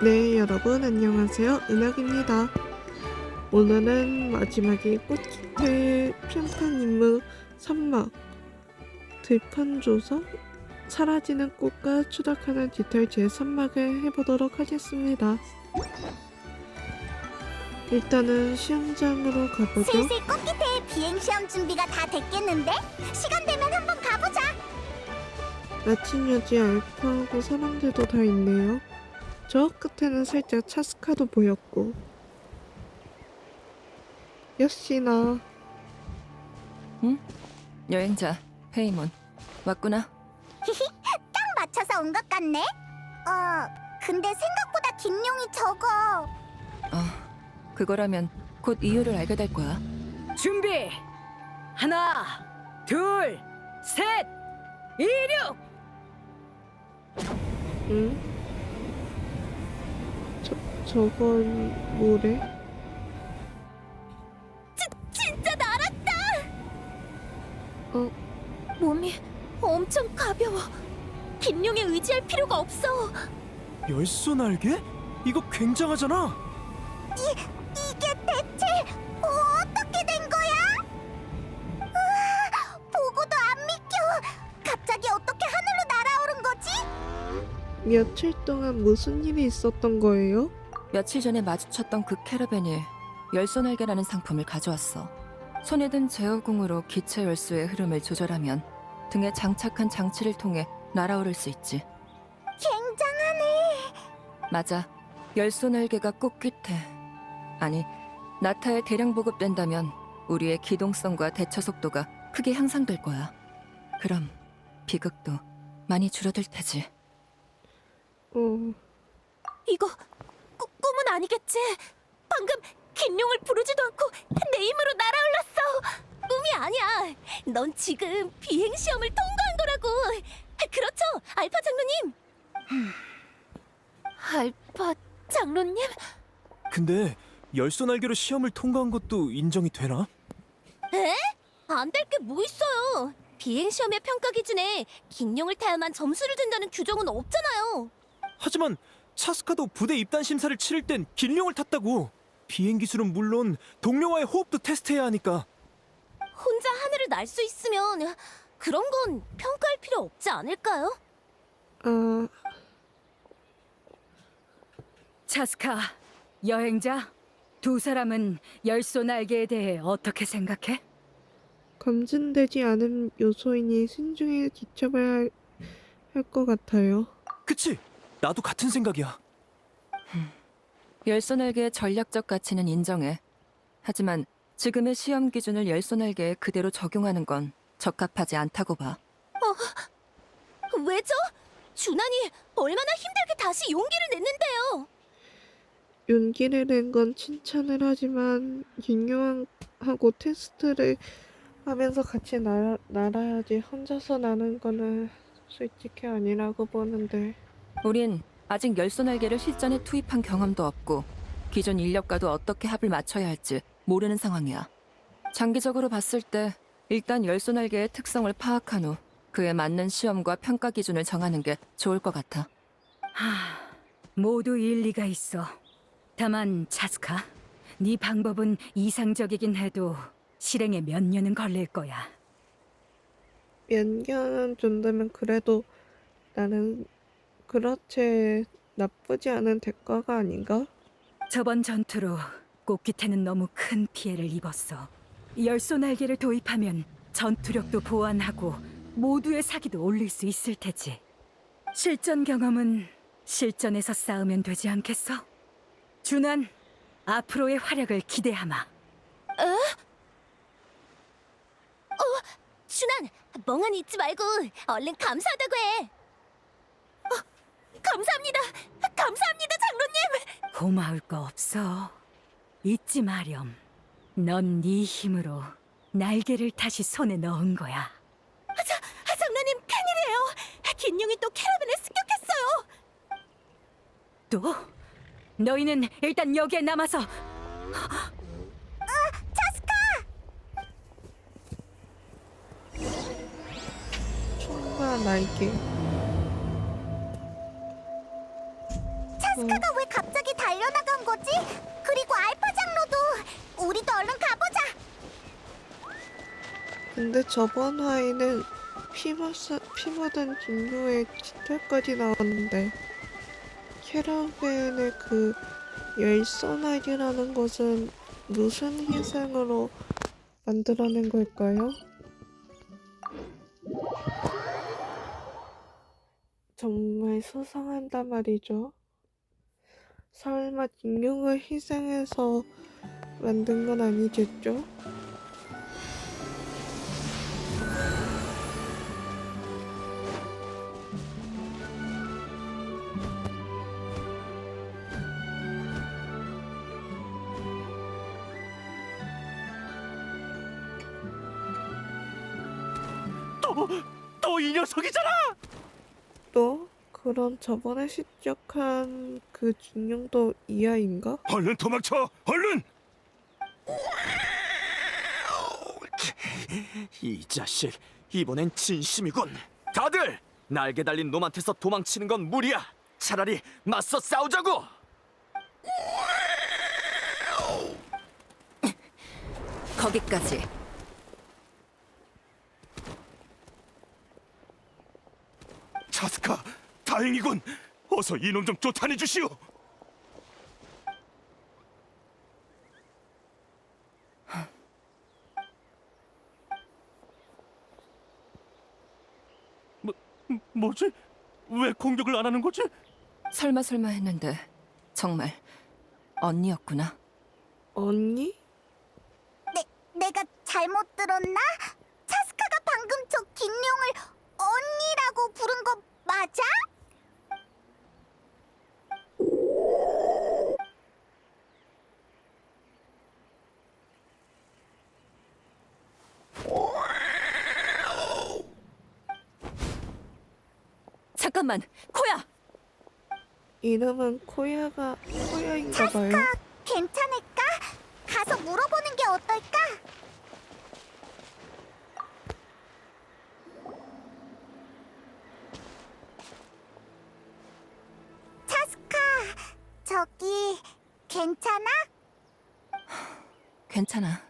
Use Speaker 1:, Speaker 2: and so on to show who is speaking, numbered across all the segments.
Speaker 1: 네, 여러분 안녕하세요. 은혁입니다. 오늘은 마지막에 꽃깃의 평판 임무 3막 들판조사 사라지는 꽃과 추락하는 깃털 제3막을 해보도록 하겠습니다. 일단은 시험장으로 가보죠.
Speaker 2: 슬슬 꽃깃의 비행시험 준비가 다 됐겠는데? 시간 되면 한번 가보자.
Speaker 1: 아침 여지 알파하고 사람들도 다 있네요. 저 끝에는 살짝 차스카도 보였고. 역시나
Speaker 3: 응? 여행자 페이몬 왔구나.
Speaker 2: 딱 맞춰서 온 것 같네. 근데 생각보다 긴용이 적어.
Speaker 3: 그거라면 곧 이유를 알게 될 거야.
Speaker 4: 준비! 하나, 둘, 셋, 이륙!
Speaker 1: 응? 저건 뭐래?
Speaker 2: 진짜 날았다.
Speaker 5: 몸이 엄청 가벼워. 긴용에 의지할 필요가 없어.
Speaker 6: 열소 날개? 이거 굉장하잖아.
Speaker 2: 이게 대체 어떻게 된 거야? 보고도 안 믿겨. 갑자기 어떻게 하늘로 날아오른 거지?
Speaker 1: 며칠 동안 무슨 일이 있었던 거예요?
Speaker 3: 며칠 전에 마주쳤던 그 캐러밴이 열소날개라는 상품을 가져왔어. 손에 든 제어궁으로 기체 열수의 흐름을 조절하면 등에 장착한 장치를 통해 날아오를 수 있지.
Speaker 2: 굉장하네.
Speaker 3: 맞아. 열소날개가 꽃깃에 아니 나타에 대량 보급된다면 우리의 기동성과 대처 속도가 크게 향상될 거야. 그럼 비극도 많이 줄어들 테지.
Speaker 5: 이거 꿈은 아니겠지? 방금 긴용을 부르지도 않고 내 힘으로 날아올랐어. 꿈이 아니야. 넌 지금 비행시험을 통과한 거라고. 그렇죠, 알파 장로님? 알파 장로님?
Speaker 6: 근데 열소 날개로 시험을 통과한 것도 인정이 되나?
Speaker 5: 에? 안 될 게 뭐 있어요. 비행시험의 평가 기준에 긴용을 타야만 점수를 준다는 규정은 없잖아요.
Speaker 6: 하지만 차스카도 부대 입단 심사를 치를 땐 긴룡을 탔다고. 비행 기술은 물론 동료와의 호흡도 테스트해야 하니까.
Speaker 5: 혼자 하늘을 날 수 있으면 그런 건 평가할 필요 없지 않을까요?
Speaker 4: 차스카, 여행자, 두 사람은 열소 날개에 대해 어떻게 생각해?
Speaker 1: 검증되지 않은 요소이니 신중히 지켜봐야 할 것 같아요.
Speaker 6: 그치? 나도 같은 생각이야.
Speaker 3: 열소날개의 전략적 가치는 인정해. 하지만 지금의 시험 기준을 열소날개에 그대로 적용하는 건 적합하지 않다고 봐.
Speaker 5: 왜죠? 준환이 얼마나 힘들게 다시 용기를 냈는데요.
Speaker 1: 용기를 낸 건 칭찬을 하지만 윤용하고 테스트를 하면서 같이 날아야지 혼자서 나는 거는 솔직히 아니라고 보는데.
Speaker 3: 우린 아직 열소날개를 실전에 투입한 경험도 없고 기존 인력과도 어떻게 합을 맞춰야 할지 모르는 상황이야. 장기적으로 봤을 때 일단 열소날개의 특성을 파악한 후 그에 맞는 시험과 평가 기준을 정하는 게 좋을 것 같아.
Speaker 4: 모두 일리가 있어. 다만 차스카, 네 방법은 이상적이긴 해도 실행에 몇 년은 걸릴 거야.
Speaker 1: 몇 년 정도면 그래도 나는 그렇게 나쁘지 않은 대가가 아닌가?
Speaker 4: 저번 전투로 꽃깃에는 너무 큰 피해를 입었어. 열소 날개를 도입하면 전투력도 보완하고 모두의 사기도 올릴 수 있을 테지. 실전 경험은 실전에서 쌓으면 되지 않겠어? 준환, 앞으로의 활약을 기대하마.
Speaker 5: 준환, 멍하니 있지 말고 얼른 감사하다고 해. 감사합니다. 감사합니다, 장로님.
Speaker 4: 고마울 거 없어. 잊지 마렴. 넌 네 힘으로 날개를 다시 손에 넣은 거야.
Speaker 5: 장로님 큰일이에요. 긴용이 또 캐러밴을 습격했어요.
Speaker 4: 또? 너희는 일단 여기에 남아서
Speaker 1: 총과 날개.
Speaker 2: 차스카가 왜 갑자기 달려나간 거지? 그리고 알파 장로도 우리도 얼른 가보자.
Speaker 1: 근데 저번 화에는 피 묻은 김요의 깃털까지 나왔는데 캐러밴의 그 열선알이라는 것은 무슨 희생으로 만들어낸 걸까요? 정말 수상한단 말이죠. 설마 김용을 희생해서 만든 건 아니겠죠?
Speaker 6: 또 이 녀석이잖아!
Speaker 1: 또? 그럼 저번에 시작한 그 김용도 이 아인가?
Speaker 6: 얼른 도망쳐! 얼른! 이 자식, 이번엔 진심이군. 다들 날개 달린 놈한테서 도망치는 건 무리야. 차라리 맞서 싸우자고.
Speaker 3: 거기까지.
Speaker 6: 차스카, 다행이군. 어서 이놈 좀 쫓아내 주시오. 뭐지? 왜 공격을 안 하는 거지?
Speaker 3: 설마 했는데 정말 언니였구나.
Speaker 1: 언니?
Speaker 2: 내가 잘못 들었나? 차스카가 방금 저 김용을 언니라고 부른 거 맞아?
Speaker 3: 잠깐만, 코야!
Speaker 1: 이름은 코야인가 봐요.
Speaker 2: 괜찮을까? 가서 물어보는 게 어떨까? 차스카, 저기 괜찮아?
Speaker 3: 괜찮아.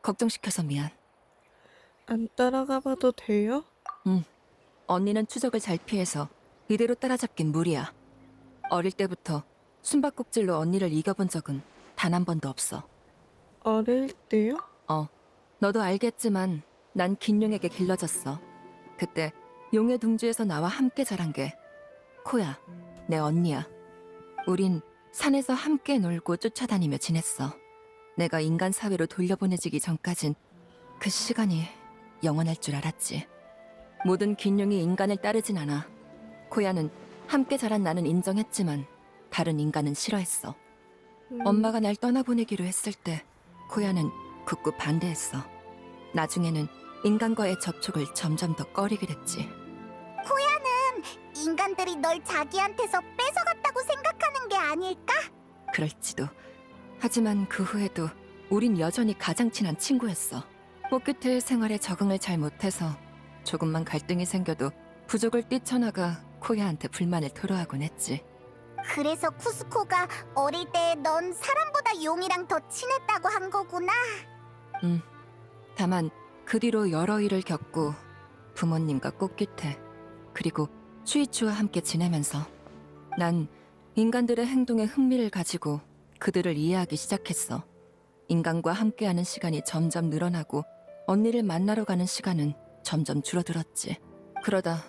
Speaker 3: 걱정시켜서 미안.
Speaker 1: 안 따라가 봐도 돼요?
Speaker 3: 언니는 추적을 잘 피해서 이대로 따라잡긴 무리야. 어릴 때부터 숨바꼭질로 언니를 이겨본 적은 단 한 번도 없어.
Speaker 1: 어릴 때요?
Speaker 3: 너도 알겠지만 난 긴용에게 길러졌어. 그때 용의 둥지에서 나와 함께 자란 게 코야, 내 언니야. 우린 산에서 함께 놀고 쫓아다니며 지냈어. 내가 인간 사회로 돌려보내지기 전까진 그 시간이 영원할 줄 알았지. 모든 긴용이 인간을 따르진 않아. 코야는 함께 자란 나는 인정했지만 다른 인간은 싫어했어. 엄마가 날 떠나보내기로 했을 때 코야는 극구 반대했어. 나중에는 인간과의 접촉을 점점 더 꺼리게 됐지.
Speaker 2: 인간들이 널 자기한테서 뺏어갔다고 생각하는 게 아닐까?
Speaker 3: 그럴지도. 하지만 그 후에도 우린 여전히 가장 친한 친구였어. 뽀규트의 생활에 적응을 잘 못해서 조금만 갈등이 생겨도 부족을 뛰쳐나가 코야한테 불만을 토로하곤 했지.
Speaker 2: 그래서 쿠스코가 어릴 때 넌 사람보다 용이랑 더 친했다고 한 거구나.
Speaker 3: 다만 그 뒤로 여러 일을 겪고 부모님과 꽃깃태 그리고 슈이추와 함께 지내면서 난 인간들의 행동에 흥미를 가지고 그들을 이해하기 시작했어. 인간과 함께하는 시간이 점점 늘어나고 언니를 만나러 가는 시간은 점점 줄어들었지. 그러다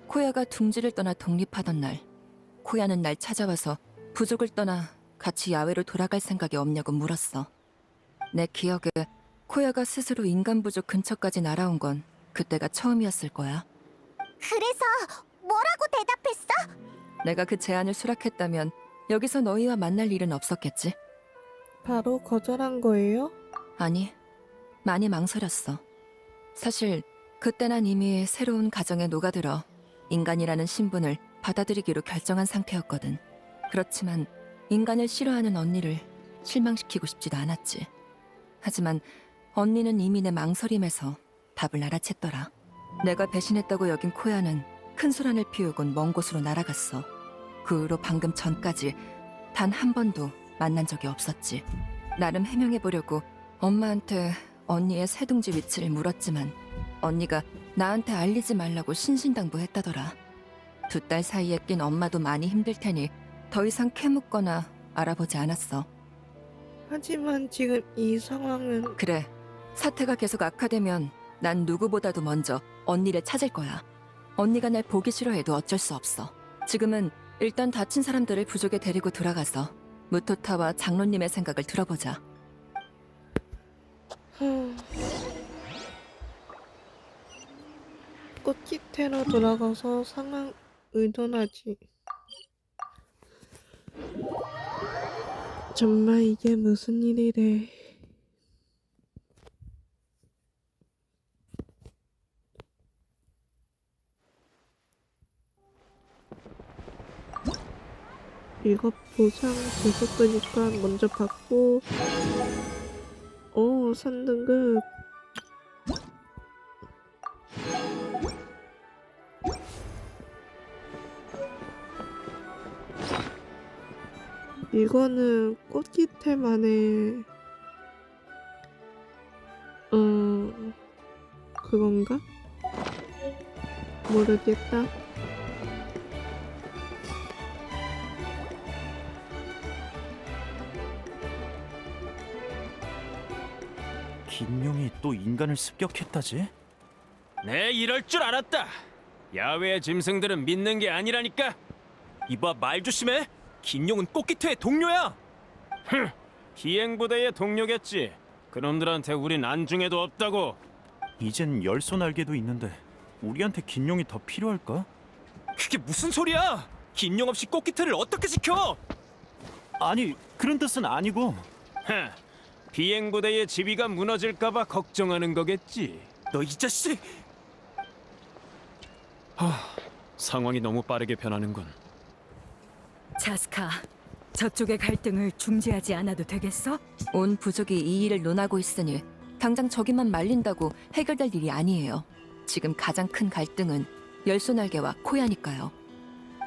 Speaker 3: 코야가 둥지를 떠나 독립하던 날 코야는 날 찾아와서 부족을 떠나 같이 야외로 돌아갈 생각이 없냐고 물었어. 내 기억에 코야가 스스로 인간 부족 근처까지 날아온 건 그때가 처음이었을 거야.
Speaker 2: 그래서 뭐라고 대답했어?
Speaker 3: 내가 그 제안을 수락했다면 여기서 너희와 만날 일은 없었겠지?
Speaker 1: 바로 거절한 거예요?
Speaker 3: 아니, 많이 망설였어. 사실 그때 난 이미 새로운 가정에 녹아들어 인간이라는 신분을 받아들이기로 결정한 상태였거든. 그렇지만 인간을 싫어하는 언니를 실망시키고 싶지도 않았지. 하지만 언니는 이미 내 망설임에서 답을 알아챘더라. 내가 배신했다고 여긴 코야는 큰 소란을 피우곤 먼 곳으로 날아갔어. 그 후로 방금 전까지 단 한 번도 만난 적이 없었지. 나름 해명해보려고 엄마한테 언니의 새둥지 위치를 물었지만 언니가 나한테 알리지 말라고 신신당부했다더라. 2달 사이에 낀 엄마도 많이 힘들 테니 더 이상 캐묻거나 알아보지 않았어.
Speaker 1: 하지만 지금 이 상황은
Speaker 3: 그래, 사태가 계속 악화되면 난 누구보다도 먼저 언니를 찾을 거야. 언니가 날 보기 싫어해도 어쩔 수 없어. 지금은 일단 다친 사람들을 부족에 데리고 돌아가서 무토타와 장로님의 생각을 들어보자.
Speaker 1: 꽃깃태로 돌아가서 상황 의논하지. 정말 이게 무슨 일이래. 이거 보상 계속 뜨니까 먼저 받고 3등급. 이거는 꽃깃태만의 그건가? 모르겠다.
Speaker 7: 김용이 또 인간을 습격했다지?
Speaker 8: 네, 이럴 줄 알았다. 야외의 짐승들은 믿는 게 아니라니까. 이봐, 말 조심해. 긴용은 꽃기태의 동료야. 비행부대의 동료겠지. 그놈들한테 우린 안중에도 없다고.
Speaker 7: 이젠 열소날개도 있는데 우리한테 긴용이 더 필요할까?
Speaker 8: 그게 무슨 소리야? 긴용 없이 꽃기태를 어떻게 지켜?
Speaker 7: 아니, 그런 뜻은 아니고.
Speaker 8: 비행부대의 지위가 무너질까봐 걱정하는 거겠지. 너 이 자식! 상황이 너무 빠르게 변하는군.
Speaker 4: 자스카, 저쪽의 갈등을 중재하지 않아도 되겠어?
Speaker 3: 온 부족이 이 일을 논하고 있으니 당장 저기만 말린다고 해결될 일이 아니에요. 지금 가장 큰 갈등은 열소날개와 코야니까요.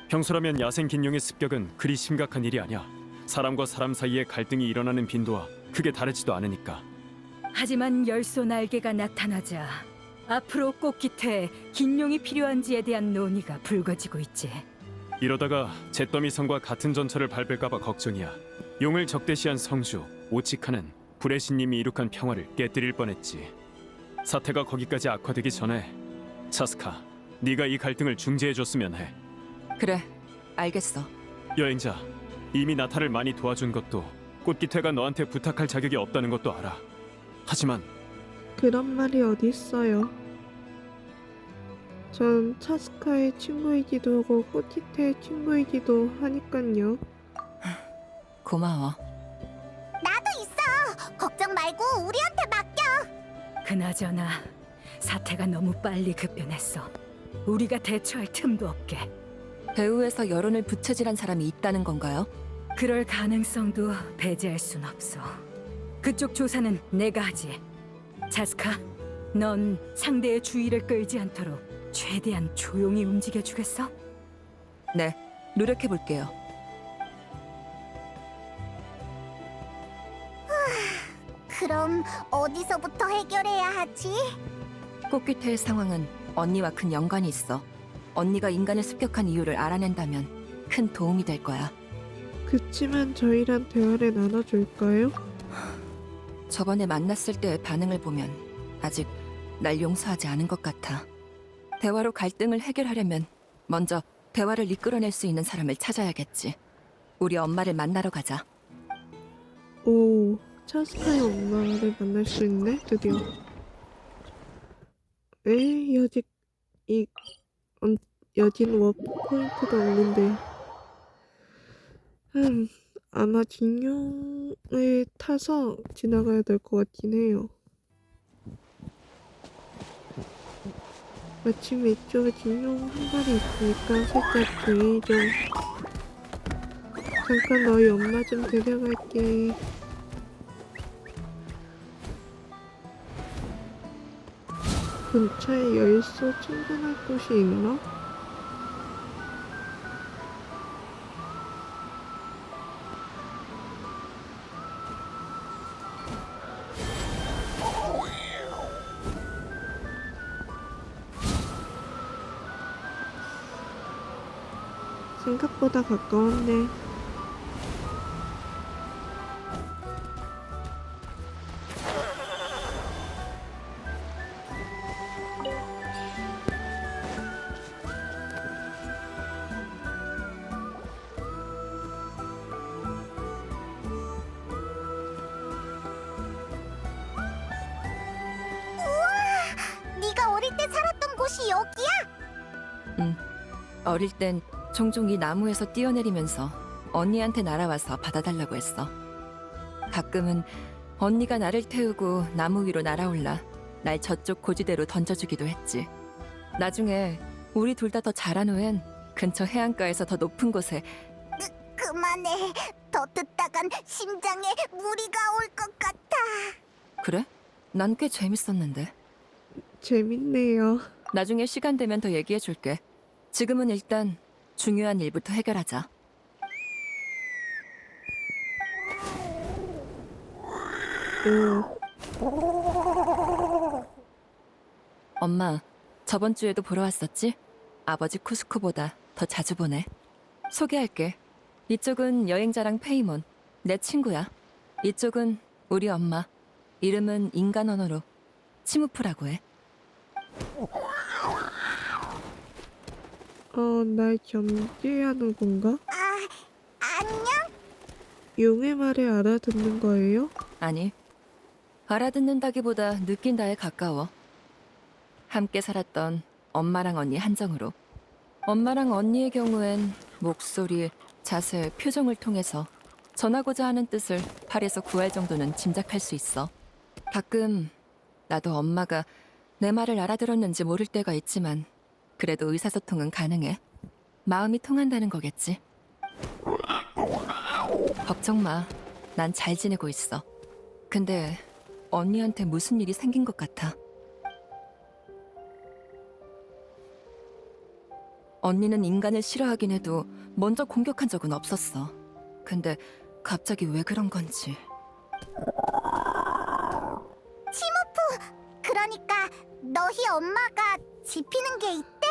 Speaker 8: 평소라면 야생 긴용의 습격은 그리 심각한 일이 아니야. 사람과 사람 사이에 갈등이 일어나는 빈도와 크게 다르지도 않으니까.
Speaker 4: 하지만 열소 날개가 나타나자 앞으로 꽃깃태에 긴용이 필요한지에 대한 논의가 불거지고 있지.
Speaker 8: 이러다가 잿더미성과 같은 전철을 밟을까봐 걱정이야. 용을 적대시한 성주 오치카는 불의 신님이 이룩한 평화를 깨뜨릴 뻔했지. 사태가 거기까지 악화되기 전에 차스카, 네가 이 갈등을 중재해줬으면 해.
Speaker 3: 그래, 알겠어.
Speaker 8: 여행자, 이미 나타를 많이 도와준 것도 꽃깃태가 너한테 부탁할 자격이 없다는 것도 알아. 하지만
Speaker 1: 그런 말이 어디 있어요. 전 차스카의 친구이기도 하고 꽃깃태의 친구이기도 하니깐요.
Speaker 3: 고마워.
Speaker 2: 나도 있어. 걱정 말고 우리한테 맡겨.
Speaker 4: 그나저나 사태가 너무 빨리 급변했어. 우리가 대처할 틈도 없게.
Speaker 3: 배후에서 여론을 부채질한 사람이 있다는 건가요?
Speaker 4: 그럴 가능성도 배제할 순 없어. 그쪽 조사는 내가 하지. 자스카, 넌 상대의 주의를 끌지 않도록 최대한 조용히 움직여주겠어?
Speaker 3: 네, 노력해볼게요.
Speaker 2: 그럼 어디서부터 해결해야 하지?
Speaker 3: 꽃깃태의 상황은 언니와 큰 연관이 있어. 언니가 인간을 습격한 이유를 알아낸다면 큰 도움이 될 거야.
Speaker 1: 그치만 저희랑 대화를 나눠줄까요?
Speaker 3: 저번에 만났을 때의 반응을 보면 아직 날 용서하지 않은 것 같아. 대화로 갈등을 해결하려면 먼저 대화를 이끌어낼 수 있는 사람을 찾아야겠지. 우리 엄마를 만나러 가자.
Speaker 1: 오, 차스카의 엄마를 만날 수 있네, 드디어. 여긴 워프 포인트도 없는데. 아마 긴용을 타서 지나가야 될 것 같긴 해요. 마침 이쪽에 긴용 한 발이 있으니까 살짝 조용히 좀. 잠깐 너희 엄마 좀 데려갈게. 근처에 열소 충전할 곳이 있나? 생각보다 가까웠네.
Speaker 2: 네가 어릴 때 살았던 곳이 여기야?
Speaker 3: 어릴 땐 종종 이 나무에서 뛰어내리면서 언니한테 날아와서 받아달라고 했어. 가끔은 언니가 나를 태우고 나무 위로 날아올라 날 저쪽 고지대로 던져주기도 했지. 나중에 우리 둘 다 더 자란 후엔 근처 해안가에서 더 높은 곳에.
Speaker 2: 그만해. 더 듣다간 심장에 무리가 올 것 같아.
Speaker 3: 그래? 난 꽤 재밌었는데.
Speaker 1: 재밌네요.
Speaker 3: 나중에 시간 되면 더 얘기해줄게. 지금은 일단 중요한 일부터 해결하자. 엄마, 저번 주에도 보러 왔었지? 아버지 쿠스코보다 더 자주 보네. 소개할게. 이쪽은 여행자랑 페이몬, 내 친구야. 이쪽은 우리 엄마. 이름은 인간 언어로 치무프라고 해.
Speaker 1: 날 견제하는 건가?
Speaker 2: 안녕?
Speaker 1: 용의 말을 알아듣는 거예요?
Speaker 3: 아니, 알아듣는다기보다 느낀다에 가까워. 함께 살았던 엄마랑 언니 한정으로. 엄마랑 언니의 경우엔 목소리, 자세, 표정을 통해서 전하고자 하는 뜻을 팔에서 구할 정도는 짐작할 수 있어. 가끔 나도 엄마가 내 말을 알아들었는지 모를 때가 있지만 그래도 의사소통은 가능해. 마음이 통한다는 거겠지. 걱정 마. 난 잘 지내고 있어. 근데 언니한테 무슨 일이 생긴 것 같아. 언니는 인간을 싫어하긴 해도 먼저 공격한 적은 없었어. 근데 갑자기 왜 그런 건지.
Speaker 2: 그러니까 너희 엄마가 짚히는 게 있대?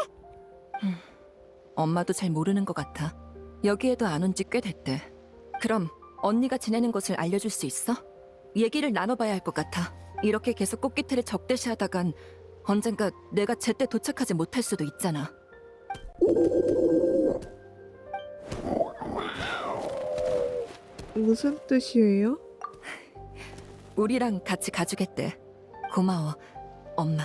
Speaker 3: 엄마도 잘 모르는 것 같아. 여기에도 안 온 지 꽤 됐대. 그럼 언니가 지내는 곳을 알려줄 수 있어? 얘기를 나눠봐야 할 것 같아. 이렇게 계속 꽃기태를 적대시하다간 언젠가 내가 제때 도착하지 못할 수도 있잖아.
Speaker 1: 무슨 뜻이에요?
Speaker 3: 우리랑 같이 가주겠대. 고마워, 엄마.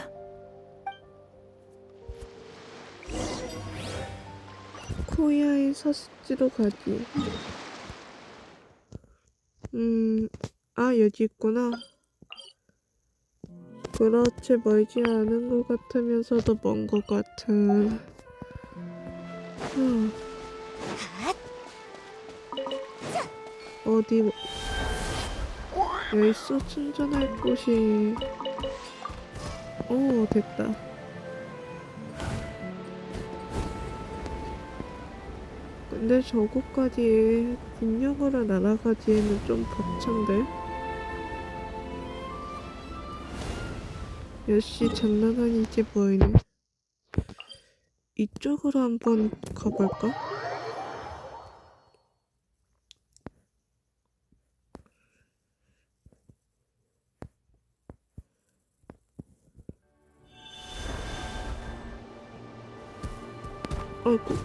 Speaker 1: 코야의 사스지로 가기. 여기 있구나. 그렇지 멀지 않은 것 같으면서도 먼 것 같은. 어디 열쇠 충전할 곳이. 됐다. 근데 저곳까지 군용으로 날아가기에는 좀 벅찬데? 역시 장난 아니지 보이네. 이쪽으로 한번 가볼까? 아이고.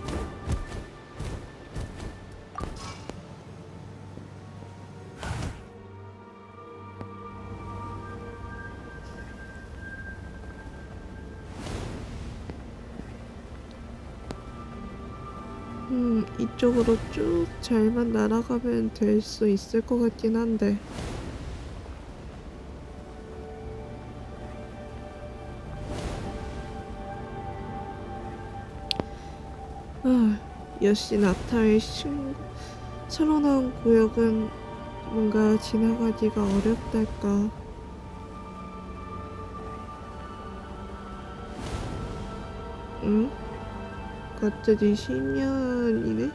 Speaker 1: 이쪽으로 쭉 잘만 날아가면 될 수 있을 것 같긴 한데. 역시 나타의 새로 나온 구역은 뭔가 지나가기가 어렵달까. 갑자기 10년이네?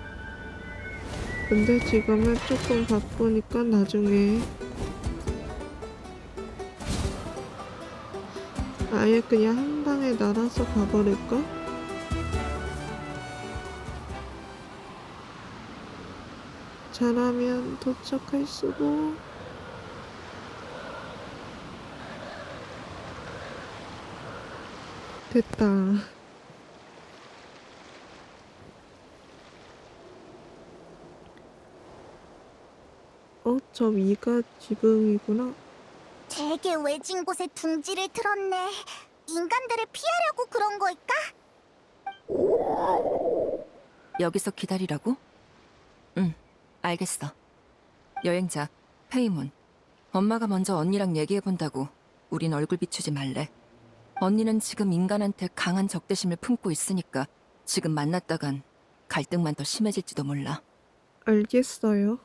Speaker 1: 근데 지금은 조금 바쁘니까 나중에 아예 그냥 한 방에 날아서 가버릴까? 잘하면 도착할 수도. 됐다. 저 위가 지붕이구나.
Speaker 2: 되게 외진 곳에 둥지를 틀었네. 인간들을 피하려고 그런 걸까?
Speaker 3: 여기서 기다리라고? 응, 알겠어. 여행자, 페이몬. 엄마가 먼저 언니랑 얘기해본다고. 우린 얼굴 비추지 말래. 언니는 지금 인간한테 강한 적대심을 품고 있으니까 지금 만났다간 갈등만 더 심해질지도 몰라.
Speaker 1: 알겠어요.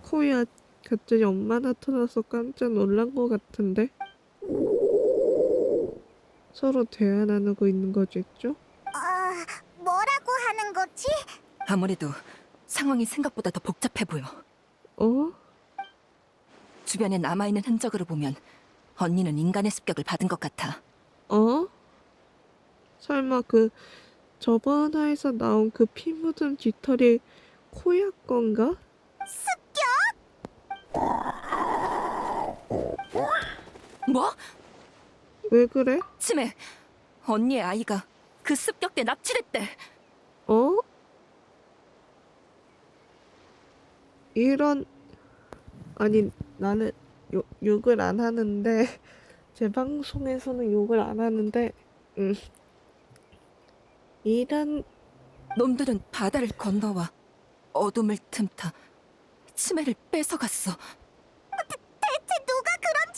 Speaker 1: 코야 갑자기 엄마 나타나서 깜짝 놀란 것 같은데? 서로 대화 나누고 있는 거겠죠?
Speaker 2: 뭐라고 하는 거지?
Speaker 3: 아무래도 상황이 생각보다 더 복잡해 보여.
Speaker 1: 어?
Speaker 3: 주변에 남아있는 흔적으로 보면 언니는 인간의 습격을 받은 것 같아.
Speaker 1: 설마 저번화에서 나온 그 피 묻은 깃털이 코야 건가?
Speaker 3: 뭐?
Speaker 1: 왜 그래?
Speaker 3: 치매, 언니의 아이가 그 습격 때 납치됐대.
Speaker 1: 이런, 아니 나는 욕을 안 하는데 제 방송에서는 욕을 안 하는데 이런.
Speaker 3: 놈들은 바다를 건너와 어둠을 틈타 치매를 뺏어갔어.
Speaker 2: 대체 누가 그런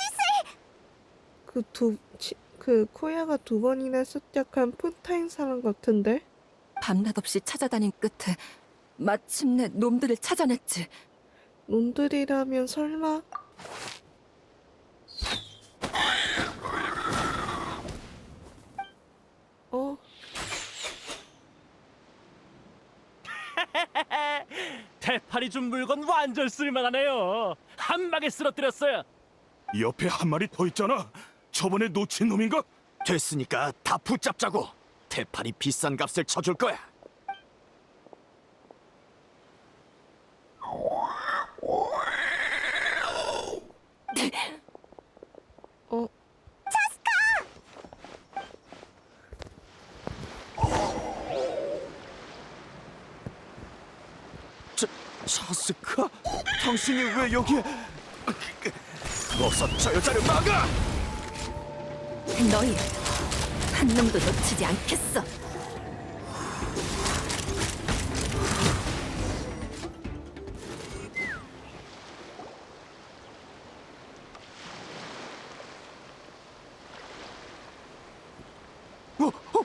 Speaker 2: 짓을?
Speaker 1: 코야가 2번이나 습격한 푼타인 사람 같은데?
Speaker 3: 밤낮 없이 찾아다닌 끝에 마침내 놈들을 찾아냈지.
Speaker 1: 놈들이라면 설마?
Speaker 9: 대파리 준 물건 완전 쓸만하네요. 한 방에 쓰러뜨렸어요.
Speaker 7: 옆에 한 마리 더 있잖아. 저번에 놓친 놈인가?
Speaker 6: 됐으니까 다 붙잡자고. 대팔이 비싼 값을 쳐줄 거야. 차스카? 당신이 왜 여기에? 어서 저 여자를 막아!
Speaker 3: 너희 한 놈도 놓치지 않겠어.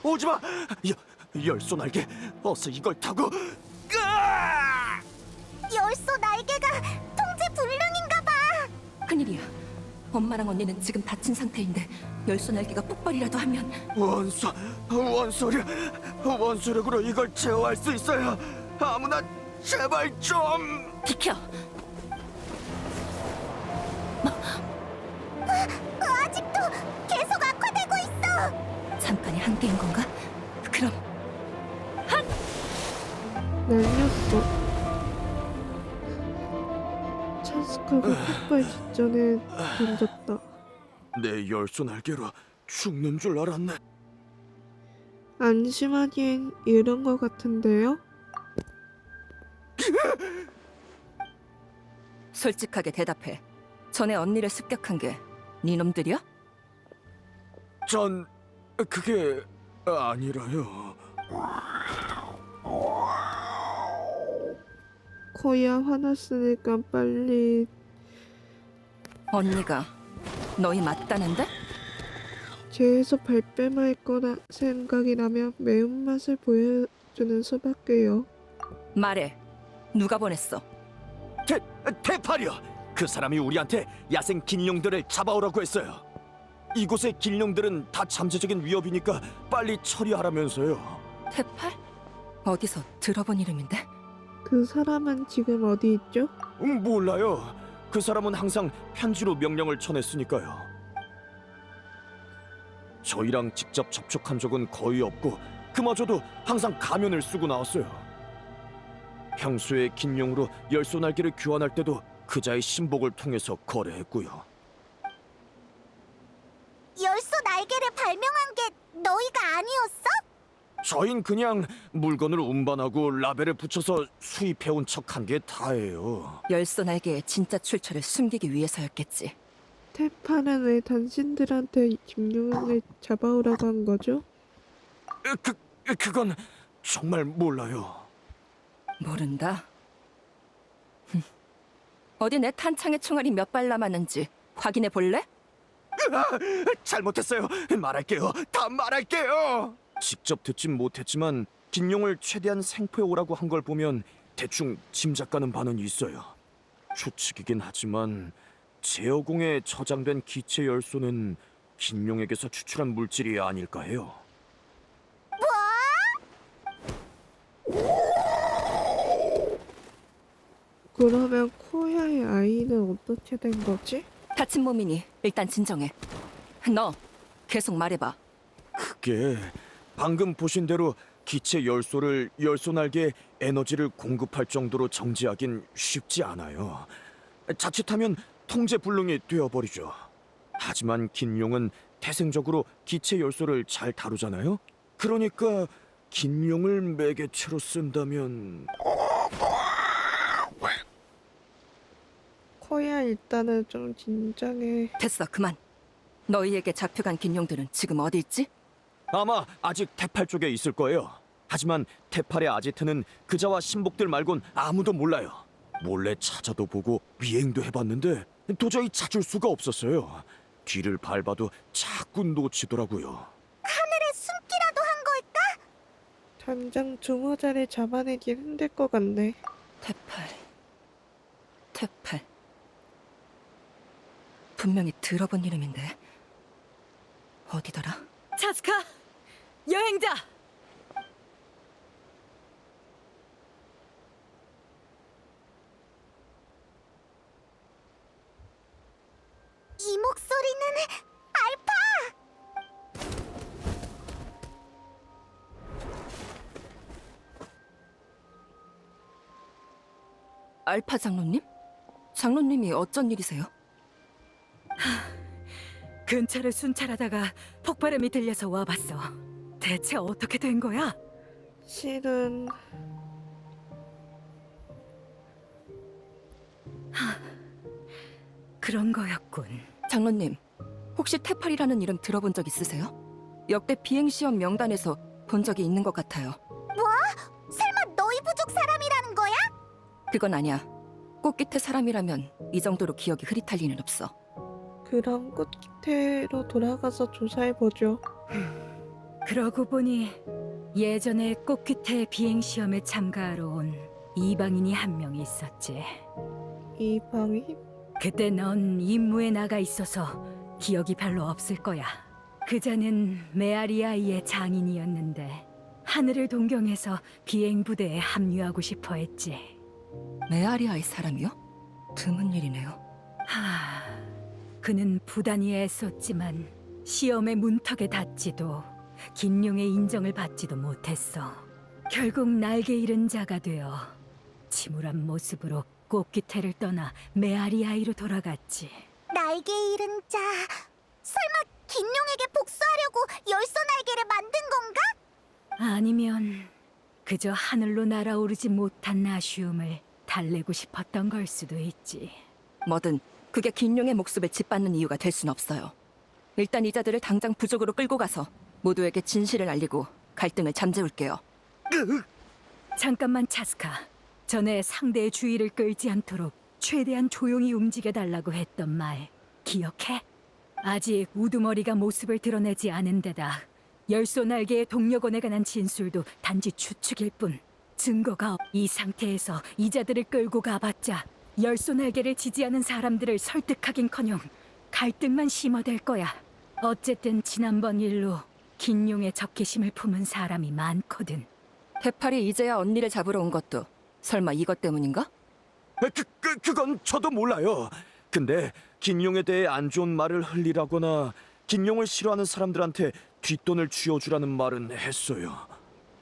Speaker 6: 오지마! 열소 날개, 어서 이걸 타고.
Speaker 2: 열소 날개가 통제 불능인가 봐.
Speaker 3: 큰일이야. 엄마랑 언니는 지금 다친 상태인데 열소 날개가 폭발이라도 하면
Speaker 6: 원소력으로 이걸 제어할 수 있어요. 아무나 제발 좀.
Speaker 3: 비켜.
Speaker 2: 아직도 계속 악화되고 있어.
Speaker 3: 잠깐의 한계인 건가? 그럼
Speaker 1: 날렸어. 차스카가 폭발 직전에 던졌다.
Speaker 6: 내 열소 날개로 죽는 줄 알았네.
Speaker 1: 안심하기엔 이런 거 같은데요?
Speaker 3: 솔직하게 대답해. 전에 언니를 습격한 게 네 놈들이야?
Speaker 6: 전 그게 아니라요.
Speaker 1: 코야 화났으니까 빨리.
Speaker 3: 언니가 너희 맞다는데?
Speaker 1: 계속 발뺌할 거라 생각이 나면 매운맛을 보여주는 수밖에요.
Speaker 3: 말해. 누가 보냈어?
Speaker 6: 대팔이요. 그 사람이 우리한테 야생 긴룡들을 잡아오라고 했어요. 이곳의 긴룡들은 다 잠재적인 위협이니까 빨리 처리하라면서요.
Speaker 3: 태팔? 어디서 들어본 이름인데?
Speaker 1: 그 사람은 지금 어디 있죠?
Speaker 6: 몰라요. 그 사람은 항상 편지로 명령을 전했으니까요. 저희랑 직접 접촉한 적은 거의 없고 그마저도 항상 가면을 쓰고 나왔어요. 평소에 긴 용으로 열소날개를 교환할 때도 그자의 신복을 통해서 거래했고요.
Speaker 2: 열소 날개를 발명한 게 너희가 아니었어?
Speaker 6: 저흰 그냥 물건을 운반하고 라벨을 붙여서 수입해온 척한 게 다예요.
Speaker 3: 열소 날개의 진짜 출처를 숨기기 위해서였겠지.
Speaker 1: 테파는 왜 당신들한테 김용을 잡아오라고 한 거죠?
Speaker 6: 그건 정말 몰라요.
Speaker 3: 모른다. 어디 내 탄창의 총알이 몇 발 남았는지 확인해 볼래?
Speaker 6: 잘못했어요. 말할게요. 다 말할게요. 직접 듣진 못했지만 긴용을 최대한 생포해 오라고 한 걸 보면 대충 짐작가는 바는 있어요. 추측이긴 하지만 제어공에 저장된 기체 열소는 긴용에게서 추출한 물질이 아닐까 해요.
Speaker 1: 그러면 코야의 아이는 어떻게 된 거지?
Speaker 3: 다친 몸이니 일단 진정해. 너 계속 말해봐.
Speaker 6: 그게 방금 보신 대로 기체 열소를 열소날개에 에너지를 공급할 정도로 정지하긴 쉽지 않아요. 자칫하면 통제 불능이 되어버리죠. 하지만 긴용은 태생적으로 기체 열소를 잘 다루잖아요. 그러니까 긴용을 매개체로 쓴다면
Speaker 1: 코야 일단은 좀 진정해.
Speaker 3: 됐어, 그만. 너희에게 잡혀간 긴용들은 지금 어디 있지?
Speaker 6: 아마 아직 테팔 쪽에 있을 거예요. 하지만 테팔의 아지트는 그자와 신복들 말곤 아무도 몰라요. 몰래 찾아도 보고 미행도 해봤는데 도저히 찾을 수가 없었어요. 뒤를 밟아도 자꾸 놓치더라고요.
Speaker 2: 하늘에 숨기라도 한 걸까?
Speaker 1: 당장 중호자를 잡아내긴 힘들 것 같네.
Speaker 3: 테팔. 분명히 들어본 이름인데 어디더라?
Speaker 4: 차스카! 여행자!
Speaker 2: 이 목소리는 알파!
Speaker 3: 알파 장로님? 장로님이 어쩐 일이세요?
Speaker 4: 근처를 순찰하다가 폭발음이 들려서 와봤어. 대체 어떻게 된 거야?
Speaker 1: 실은
Speaker 4: 그런 거였군.
Speaker 3: 장로님, 혹시 테팔이라는 이름 들어본 적 있으세요? 역대 비행시험 명단에서 본 적이 있는 것 같아요.
Speaker 2: 설마 너희 부족 사람이라는 거야?
Speaker 3: 그건 아니야. 꽃깃의 사람이라면 이 정도로 기억이 흐릿할 리는 없어.
Speaker 1: 그럼 꽃기태로 돌아가서 조사해보죠.
Speaker 4: 그러고 보니 예전에 꽃귀태 비행시험에 참가하러 온 이방인이 한 명 있었지.
Speaker 1: 이방인?
Speaker 4: 그때 넌 임무에 나가 있어서 기억이 별로 없을 거야. 그자는 메아리아이의 장인이었는데 하늘을 동경해서 비행부대에 합류하고 싶어 했지.
Speaker 3: 메아리아의 사람이요? 드문 일이네요.
Speaker 4: 그는 부단히 애썼지만 시험의 문턱에 닿지도 긴용의 인정을 받지도 못했어. 결국 날개 잃은 자가 되어 침울한 모습으로 꽃기태를 떠나 메아리아이로 돌아갔지.
Speaker 2: 날개 잃은 자. 설마 긴용에게 복수하려고 열소 날개를 만든 건가?
Speaker 4: 아니면 그저 하늘로 날아오르지 못한 아쉬움을 달래고 싶었던 걸 수도 있지.
Speaker 3: 뭐든 그게 긴용의 목숨을 짓밟는 이유가 될 순 없어요. 일단 이 자들을 당장 부족으로 끌고 가서 모두에게 진실을 알리고 갈등을 잠재울게요.
Speaker 4: 잠깐만 차스카. 전에 상대의 주의를 끌지 않도록 최대한 조용히 움직여달라고 했던 말 기억해? 아직 우두머리가 모습을 드러내지 않은 데다 열소 날개의 동력원에 관한 진술도 단지 추측일 뿐 증거가 이 상태에서 이자들을 끌고 가봤자 열소 날개를 지지하는 사람들을 설득하긴커녕 갈등만 심화될 거야. 어쨌든 지난번 일로 긴용의 적개심을 품은 사람이 많거든.
Speaker 3: 테팔이 이제야 언니를 잡으러 온 것도 설마 이것 때문인가?
Speaker 6: 그건 저도 몰라요. 근데 긴용에 대해 안 좋은 말을 흘리라거나 긴용을 싫어하는 사람들한테 뒷돈을 쥐어주라는 말은 했어요.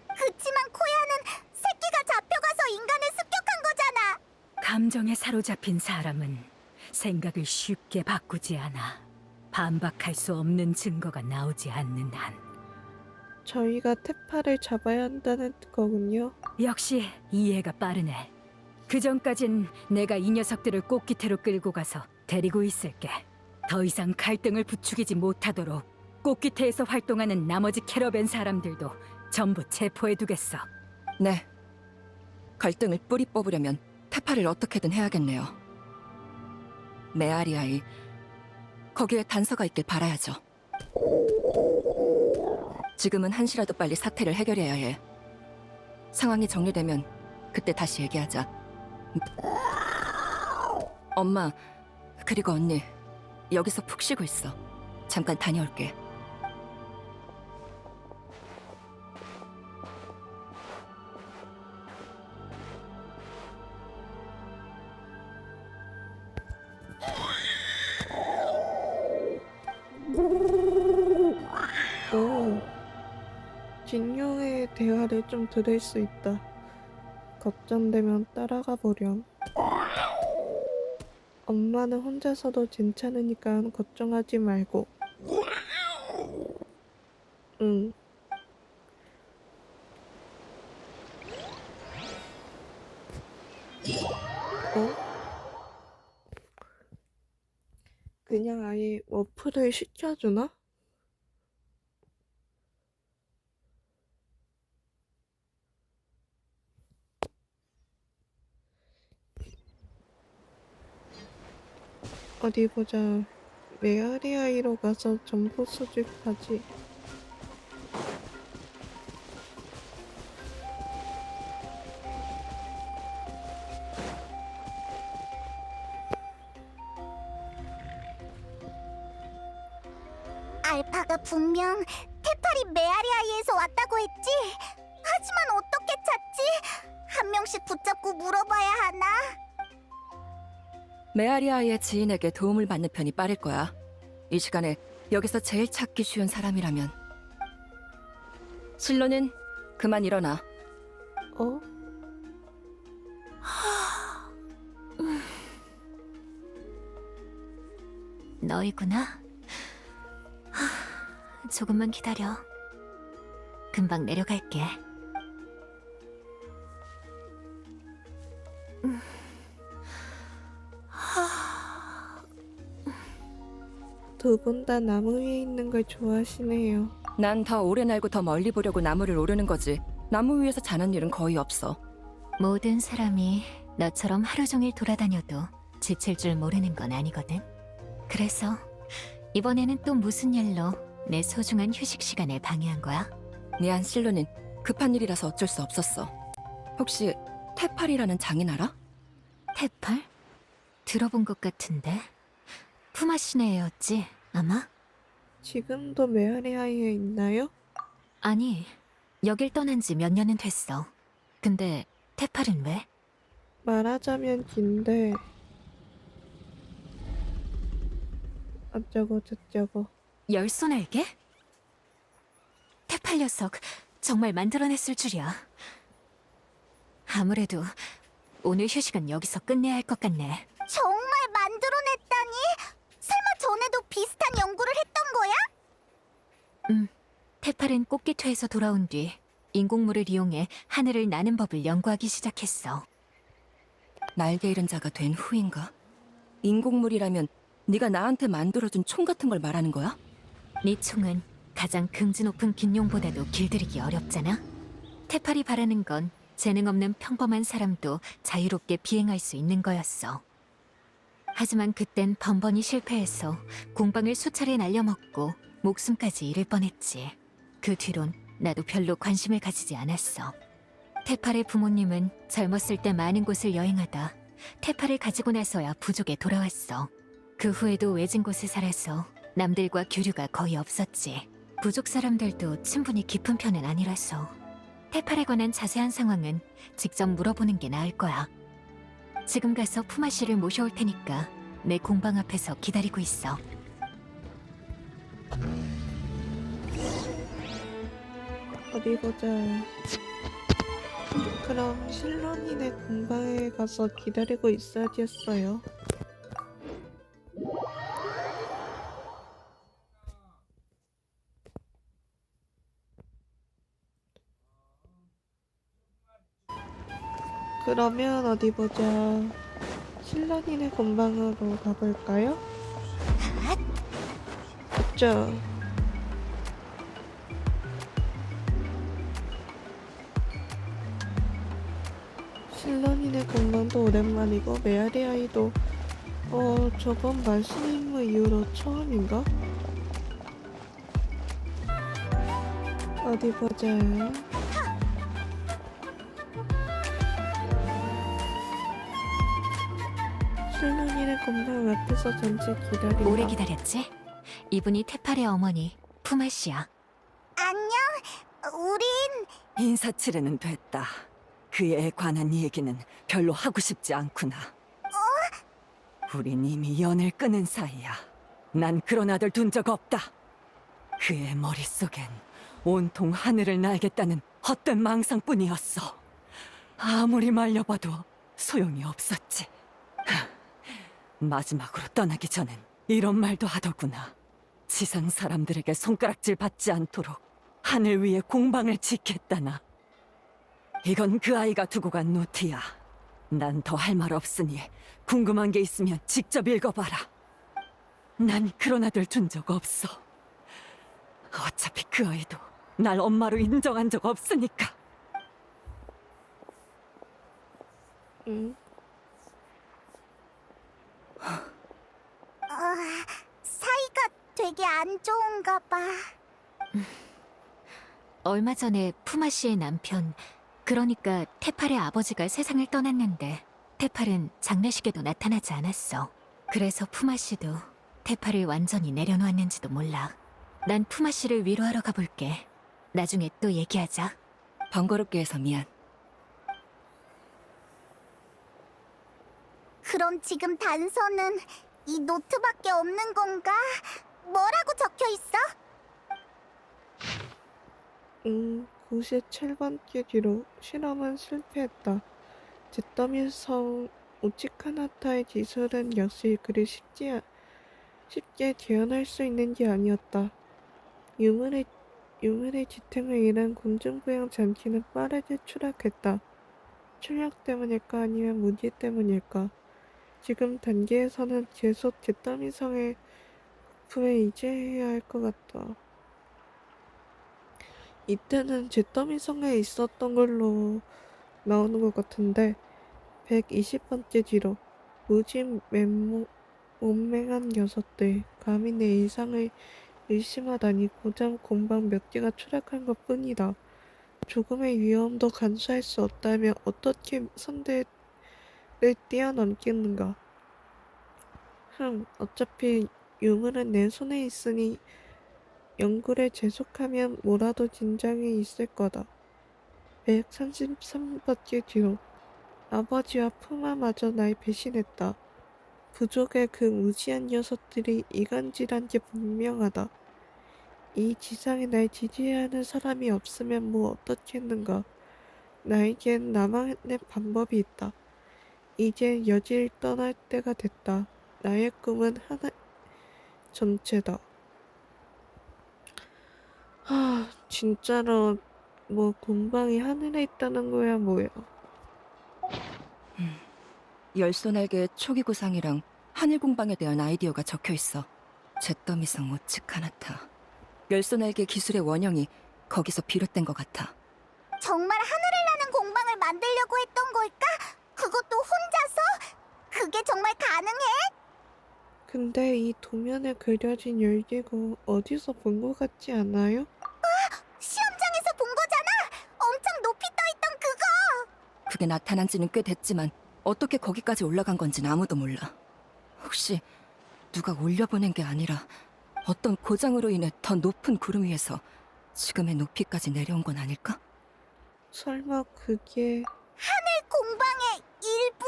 Speaker 2: 그치만 코야는 새끼가 잡혀가서 인간을 습격한 거잖아.
Speaker 4: 감정에 사로잡힌 사람은 생각을 쉽게 바꾸지 않아. 반박할 수 없는 증거가 나오지 않는 한.
Speaker 1: 저희가 태파를 잡아야 한다는 거군요.
Speaker 4: 역시 이해가 빠르네. 그 전까진 내가 이 녀석들을 꽃기태로 끌고 가서 데리고 있을게. 더 이상 갈등을 부추기지 못하도록 꽃기태에서 활동하는 나머지 캐러밴 사람들도 전부 체포해두겠어.
Speaker 3: 네. 갈등을 뿌리 뽑으려면 태파를 어떻게든 해야겠네요. 메아리아이, 거기에 단서가 있길 바라야죠. 지금은 한시라도 빨리 사태를 해결해야 해. 상황이 정리되면 그때 다시 얘기하자. 엄마, 그리고 언니, 여기서 푹 쉬고 있어. 잠깐 다녀올게.
Speaker 1: 오, 진용의 대화를 좀 들을 수 있다. 걱정되면 따라가 보렴. 엄마는 혼자서도 괜찮으니까 걱정하지 말고. 응. 어? 그냥 아예 워프를 시켜주나? 어디 보자. 메아리아이로 가서 정보 수집하지.
Speaker 2: 알파가 분명 테팔이 메아리아이에서 왔다고 했지. 하지만 어떻게 찾지? 한 명씩 붙잡고 물어봐야 하나?
Speaker 3: 메아리아이의 지인에게 도움을 받는 편이 빠를 거야. 이 시간에 여기서 제일 찾기 쉬운 사람이라면. 실로는 그만 일어나.
Speaker 1: 어?
Speaker 5: 너희구나. 조금만 기다려. 금방 내려갈게.
Speaker 1: 두 분 다 나무 위에 있는 걸 좋아하시네요.
Speaker 3: 난 더 오래 날고 더 멀리 보려고 나무를 오르는 거지. 나무 위에서 자는 일은 거의 없어.
Speaker 5: 모든 사람이 너처럼 하루 종일 돌아다녀도 지칠 줄 모르는 건 아니거든. 그래서 이번에는 또 무슨 일로 내 소중한 휴식 시간을 방해한 거야?
Speaker 3: 미안, 실로는 급한 일이라서 어쩔 수 없었어. 혹시 테팔이라는 장인 알아?
Speaker 5: 테팔? 들어본 것 같은데. 푸마시네 애였지, 아마?
Speaker 1: 지금도 메아리아이에 있나요?
Speaker 5: 아니, 여길 떠난 지 몇 년은 됐어. 근데 테팔은 왜?
Speaker 1: 말하자면 긴데 어쩌고 저쩌고.
Speaker 5: 열손알개? 테팔 녀석 정말 만들어냈을 줄이야. 아무래도 오늘 휴식은 여기서 끝내야 할 것 같네.
Speaker 2: 정말 만들어냈다니? 설마 전에도 비슷한 연구를 했던 거야?
Speaker 5: 테팔은 꽃기토에서 돌아온 뒤 인공물을 이용해 하늘을 나는 법을 연구하기 시작했어.
Speaker 3: 날개 잃은 자가 된 후인가? 인공물이라면 네가 나한테 만들어준 총 같은 걸 말하는 거야?
Speaker 5: 네 총은 가장 긍지 높은 긴용보다도 길들이기 어렵잖아? 테팔이 바라는 건 재능 없는 평범한 사람도 자유롭게 비행할 수 있는 거였어. 하지만 그땐 번번이 실패해서 공방을 수차례 날려먹고 목숨까지 잃을 뻔했지. 그 뒤론 나도 별로 관심을 가지지 않았어. 테팔의 부모님은 젊었을 때 많은 곳을 여행하다 테팔을 가지고 나서야 부족에 돌아왔어. 그 후에도 외진 곳에 살아서 남들과 교류가 거의 없었지. 부족 사람들도 친분이 깊은 편은 아니라서. 테팔에 관한 자세한 상황은 직접 물어보는 게 나을 거야. 지금 가서 푸마 씨를 모셔올 테니까 내 공방 앞에서 기다리고 있어.
Speaker 1: 어디 보자. 그럼 실론이네 공방에 가서 기다리고 있어야겠어요. 그러면 어디 보자. 실론이네 공방으로 가볼까요? 맞죠? 실론이네 공방도 오랜만이고 메아리 아이도 저번 말씀 임무 이후로 처음인가? 어디 보자. 실론이네 공방 앞에서 전체 기다린다.
Speaker 5: 오래 기다렸지? 이분이 테팔의 어머니 푸마 씨야.
Speaker 2: 안녕. 우린
Speaker 4: 인사치레는 됐다. 그에 관한 얘기는 별로 하고 싶지 않구나. 우린 이미 연을 끊은 사이야. 난 그런 아들 둔 적 없다. 그의 머릿속엔 온통 하늘을 날겠다는 헛된 망상뿐이었어. 아무리 말려봐도 소용이 없었지. 마지막으로 떠나기 전엔 이런 말도 하더구나. 지상 사람들에게 손가락질 받지 않도록 하늘 위에 공방을 짓겠다나. 이건 그 아이가 두고 간 노트야. 난 더 할 말 없으니 궁금한 게 있으면 직접 읽어봐라. 난 그런 아들 준 적 없어. 어차피 그 아이도 날 엄마로 인정한 적 없으니까.
Speaker 1: 응?
Speaker 2: 사이가 되게 안 좋은가 봐.
Speaker 5: 얼마 전에 푸마 씨의 남편, 그러니까 테팔의 아버지가 세상을 떠났는데 테팔은 장례식에도 나타나지 않았어. 그래서 푸마 씨도 테팔을 완전히 내려놓았는지도 몰라. 난 푸마 씨를 위로하러 가볼게. 나중에 또 얘기하자.
Speaker 3: 번거롭게 해서 미안.
Speaker 2: 그럼 지금 단서는 이 노트밖에 없는 건가? 뭐라고 적혀 있어?
Speaker 1: 97번째 뒤로 실험은 실패했다. 잿더미성 우치카나타의 기술은 역시 그리 쉽게 재현할 수 있는 게 아니었다. 유물의 지탱을 위한 공중부양 장치는 빠르게 추락했다. 출력 때문일까 아니면 문제 때문일까? 지금 단계에서는 계속 잿더미성의 부품에 의지해야 할 것 같다. 이때는 잿더미성에 있었던 걸로 나오는 것 같은데 120번째 뒤로 무진 몸맹한 녀석들 감히 내 이상을 의심하다니 고장 공방 몇 개가 추락한 것 뿐이다. 조금의 위험도 간수할 수 없다면 어떻게 선대를 뛰어넘겠는가. 어차피 유물은 내 손에 있으니 연구를 계속하면 뭐라도 진장이 있을 거다. 133번째 뒤로 아버지와 푸마마저 날 배신했다. 부족의 그 무지한 녀석들이 이간질한 게 분명하다. 이 지상에 날 지지해야 하는 사람이 없으면 뭐 어떻겠는가. 나에겐 나만의 방법이 있다. 이제 여지를 떠날 때가 됐다. 나의 꿈은 하나 전체다. 진짜로 뭐 공방이 하늘에 있다는 거야 뭐야.
Speaker 3: 열소날개의 초기 구상이랑 하늘 공방에 대한 아이디어가 적혀 있어. 잿더미성 오츠카나타. 열소날개 기술의 원형이 거기서 비롯된 것 같아.
Speaker 2: 정말 하늘을 나는 공방을 만들려고 했던 걸까? 그것도 혼자서? 그게 정말 가능해?
Speaker 1: 근데 이 도면에 그려진 열기구 어디서 본 것 같지 않아요?
Speaker 2: 시험장에서 본 거잖아! 엄청 높이 떠있던 그거!
Speaker 3: 그게 나타난 지는 꽤 됐지만 어떻게 거기까지 올라간 건지는 아무도 몰라. 혹시 누가 올려보낸 게 아니라 어떤 고장으로 인해 더 높은 구름 위에서 지금의 높이까지 내려온 건 아닐까?
Speaker 1: 설마 그게...
Speaker 2: 공방의 일부?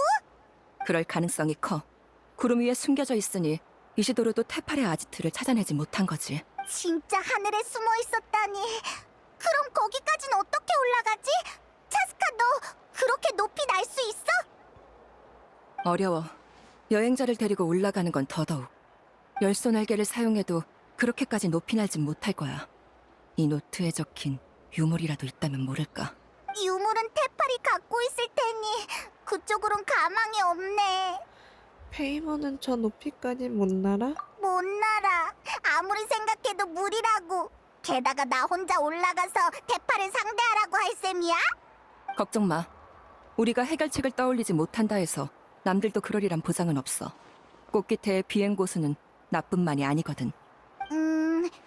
Speaker 3: 그럴 가능성이 커. 구름 위에 숨겨져 있으니 이시도로도 테팔의 아지트를 찾아내지 못한 거지.
Speaker 2: 진짜 하늘에 숨어 있었다니. 그럼 거기까진 어떻게 올라가지? 차스카, 너 그렇게 높이 날 수 있어?
Speaker 3: 어려워. 여행자를 데리고 올라가는 건 더더욱. 열소 날개를 사용해도 그렇게까지 높이 날진 못할 거야. 이 노트에 적힌 유물이라도 있다면 모를까.
Speaker 2: 유물은 테팔이 갖고 있을 테니 그쪽으론 가망이 없네.
Speaker 1: 페이몬은 저 높이까지 못 날아?
Speaker 2: 못 날아. 아무리 생각해도 무리라고. 게다가 나 혼자 올라가서 테팔을 상대하라고 할 셈이야?
Speaker 3: 걱정 마. 우리가 해결책을 떠올리지 못한다 해서 남들도 그러리란 보장은 없어. 꽃깃태의 비행 고수는 나뿐만이 아니거든.
Speaker 2: 그래.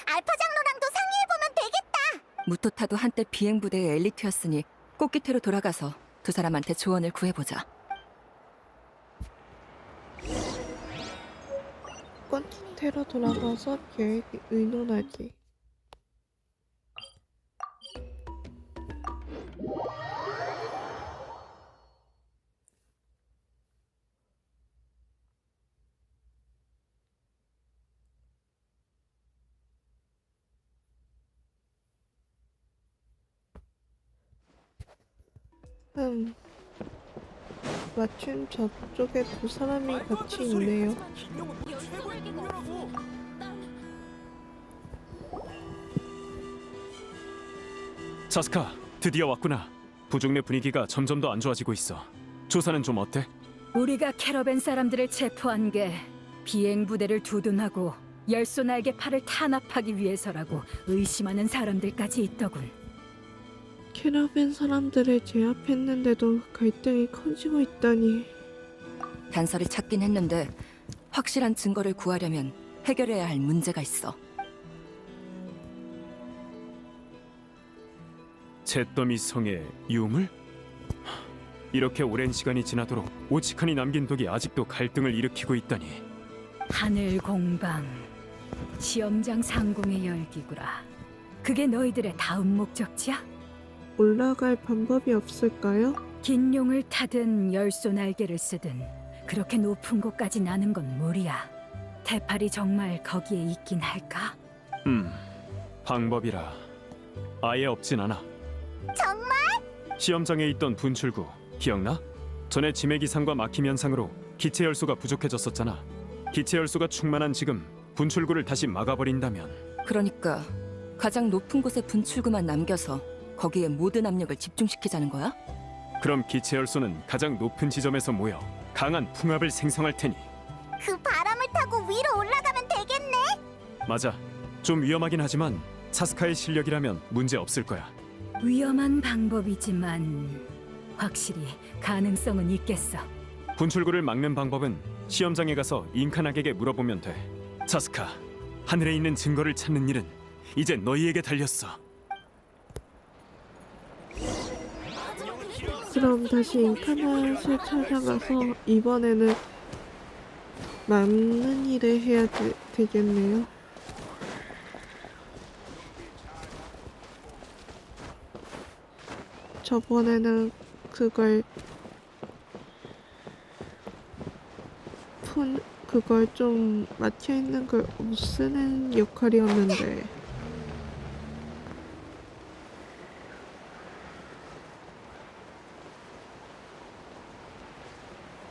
Speaker 2: 알파 장로랑도 상의해보면 되겠다.
Speaker 3: 무토타도 한때 비행 부대의 엘리트였으니 꽃깃태로 돌아가서 두 사람한테 조언을 구해보자.
Speaker 1: 꽃깃태로 돌아가서 계획 의논하기. 마침 저쪽에 두 사람이 같이 있네요.
Speaker 8: 차스카, 드디어 왔구나. 부족 내 분위기가 점점 더 안 좋아지고 있어. 조사는 좀 어때?
Speaker 4: 우리가 캐러밴 사람들을 체포한 게 비행 부대를 두둔하고 열소 날개 팔을 탄압하기 위해서라고 의심하는 사람들까지 있더군.
Speaker 1: 캐러밴 사람들을 제압했는데도 갈등이 커지고 있다니.
Speaker 3: 단서를 찾긴 했는데 확실한 증거를 구하려면 해결해야 할 문제가 있어.
Speaker 8: 잿더미 성의 유물? 이렇게 오랜 시간이 지나도록 오치칸이 남긴 독이 아직도 갈등을 일으키고 있다니.
Speaker 4: 하늘 공방, 시험장 상공의 열기구라. 그게 너희들의 다음 목적지야?
Speaker 1: 올라갈 방법이 없을까요?
Speaker 4: 긴 용을 타든 열소 날개를 쓰든 그렇게 높은 곳까지 나는 건 무리야. 테팔이 정말 거기에 있긴 할까?
Speaker 8: 방법이라 아예 없진 않아.
Speaker 2: 정말?
Speaker 8: 시험장에 있던 분출구 기억나? 전에 지매기상과 막힘 현상으로 기체 열소가 부족해졌었잖아. 기체 열소가 충만한 지금 분출구를 다시 막아버린다면.
Speaker 3: 그러니까 가장 높은 곳에 분출구만 남겨서 거기에 모든 압력을 집중시키자는 거야?
Speaker 8: 그럼 기체 열소는 가장 높은 지점에서 모여 강한 풍압을 생성할 테니.
Speaker 2: 그 바람을 타고 위로 올라가면 되겠네.
Speaker 8: 맞아. 좀 위험하긴 하지만 차스카의 실력이라면 문제 없을 거야.
Speaker 4: 위험한 방법이지만 확실히 가능성은 있겠어.
Speaker 8: 분출구를 막는 방법은 시험장에 가서 잉카낙에게 물어보면 돼. 차스카, 하늘에 있는 증거를 찾는 일은 이제 너희에게 달렸어.
Speaker 1: 그럼 다시 인카낫을 찾아가서 이번에는 맞는 일을 해야 되겠네요. 저번에는 그걸 좀 막혀있는 걸 없애는 역할이었는데.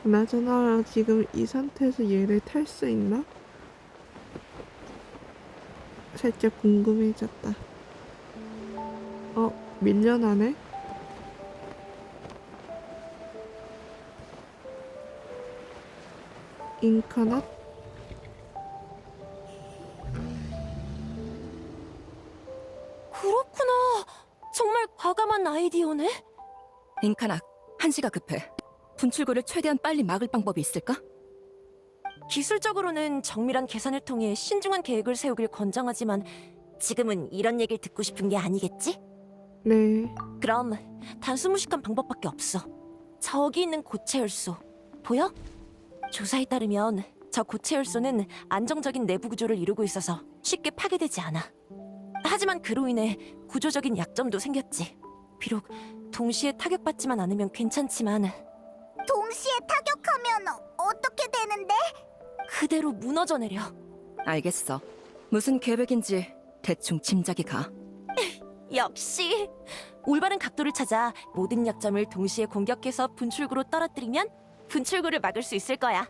Speaker 1: 그나저나 지금 이 상태에서 얘를 탈 수 있나? 살짝 궁금해졌다. 밀려나네? 잉카낫?
Speaker 5: 그렇구나. 정말 과감한 아이디어네.
Speaker 3: 잉카낙, 한시가 급해. 분출구를 최대한 빨리 막을 방법이 있을까?
Speaker 5: 기술적으로는 정밀한 계산을 통해 신중한 계획을 세우길 권장하지만 지금은 이런 얘기를 듣고 싶은 게 아니겠지?
Speaker 1: 네.
Speaker 5: 그럼 단수 무식한 방법밖에 없어. 저기 있는 고체 열소 보여? 조사에 따르면 저 고체 열소는 안정적인 내부 구조를 이루고 있어서 쉽게 파괴되지 않아. 하지만 그로 인해 구조적인 약점도 생겼지. 비록 동시에 타격받지만 않으면 괜찮지만
Speaker 2: 동시에 타격하면 어떻게 되는데?
Speaker 5: 그대로 무너져 내려.
Speaker 3: 알겠어. 무슨 계획인지 대충 짐작이 가.
Speaker 5: 역시 올바른 각도를 찾아 모든 약점을 동시에 공격해서 분출구로 떨어뜨리면 분출구를 막을 수 있을 거야.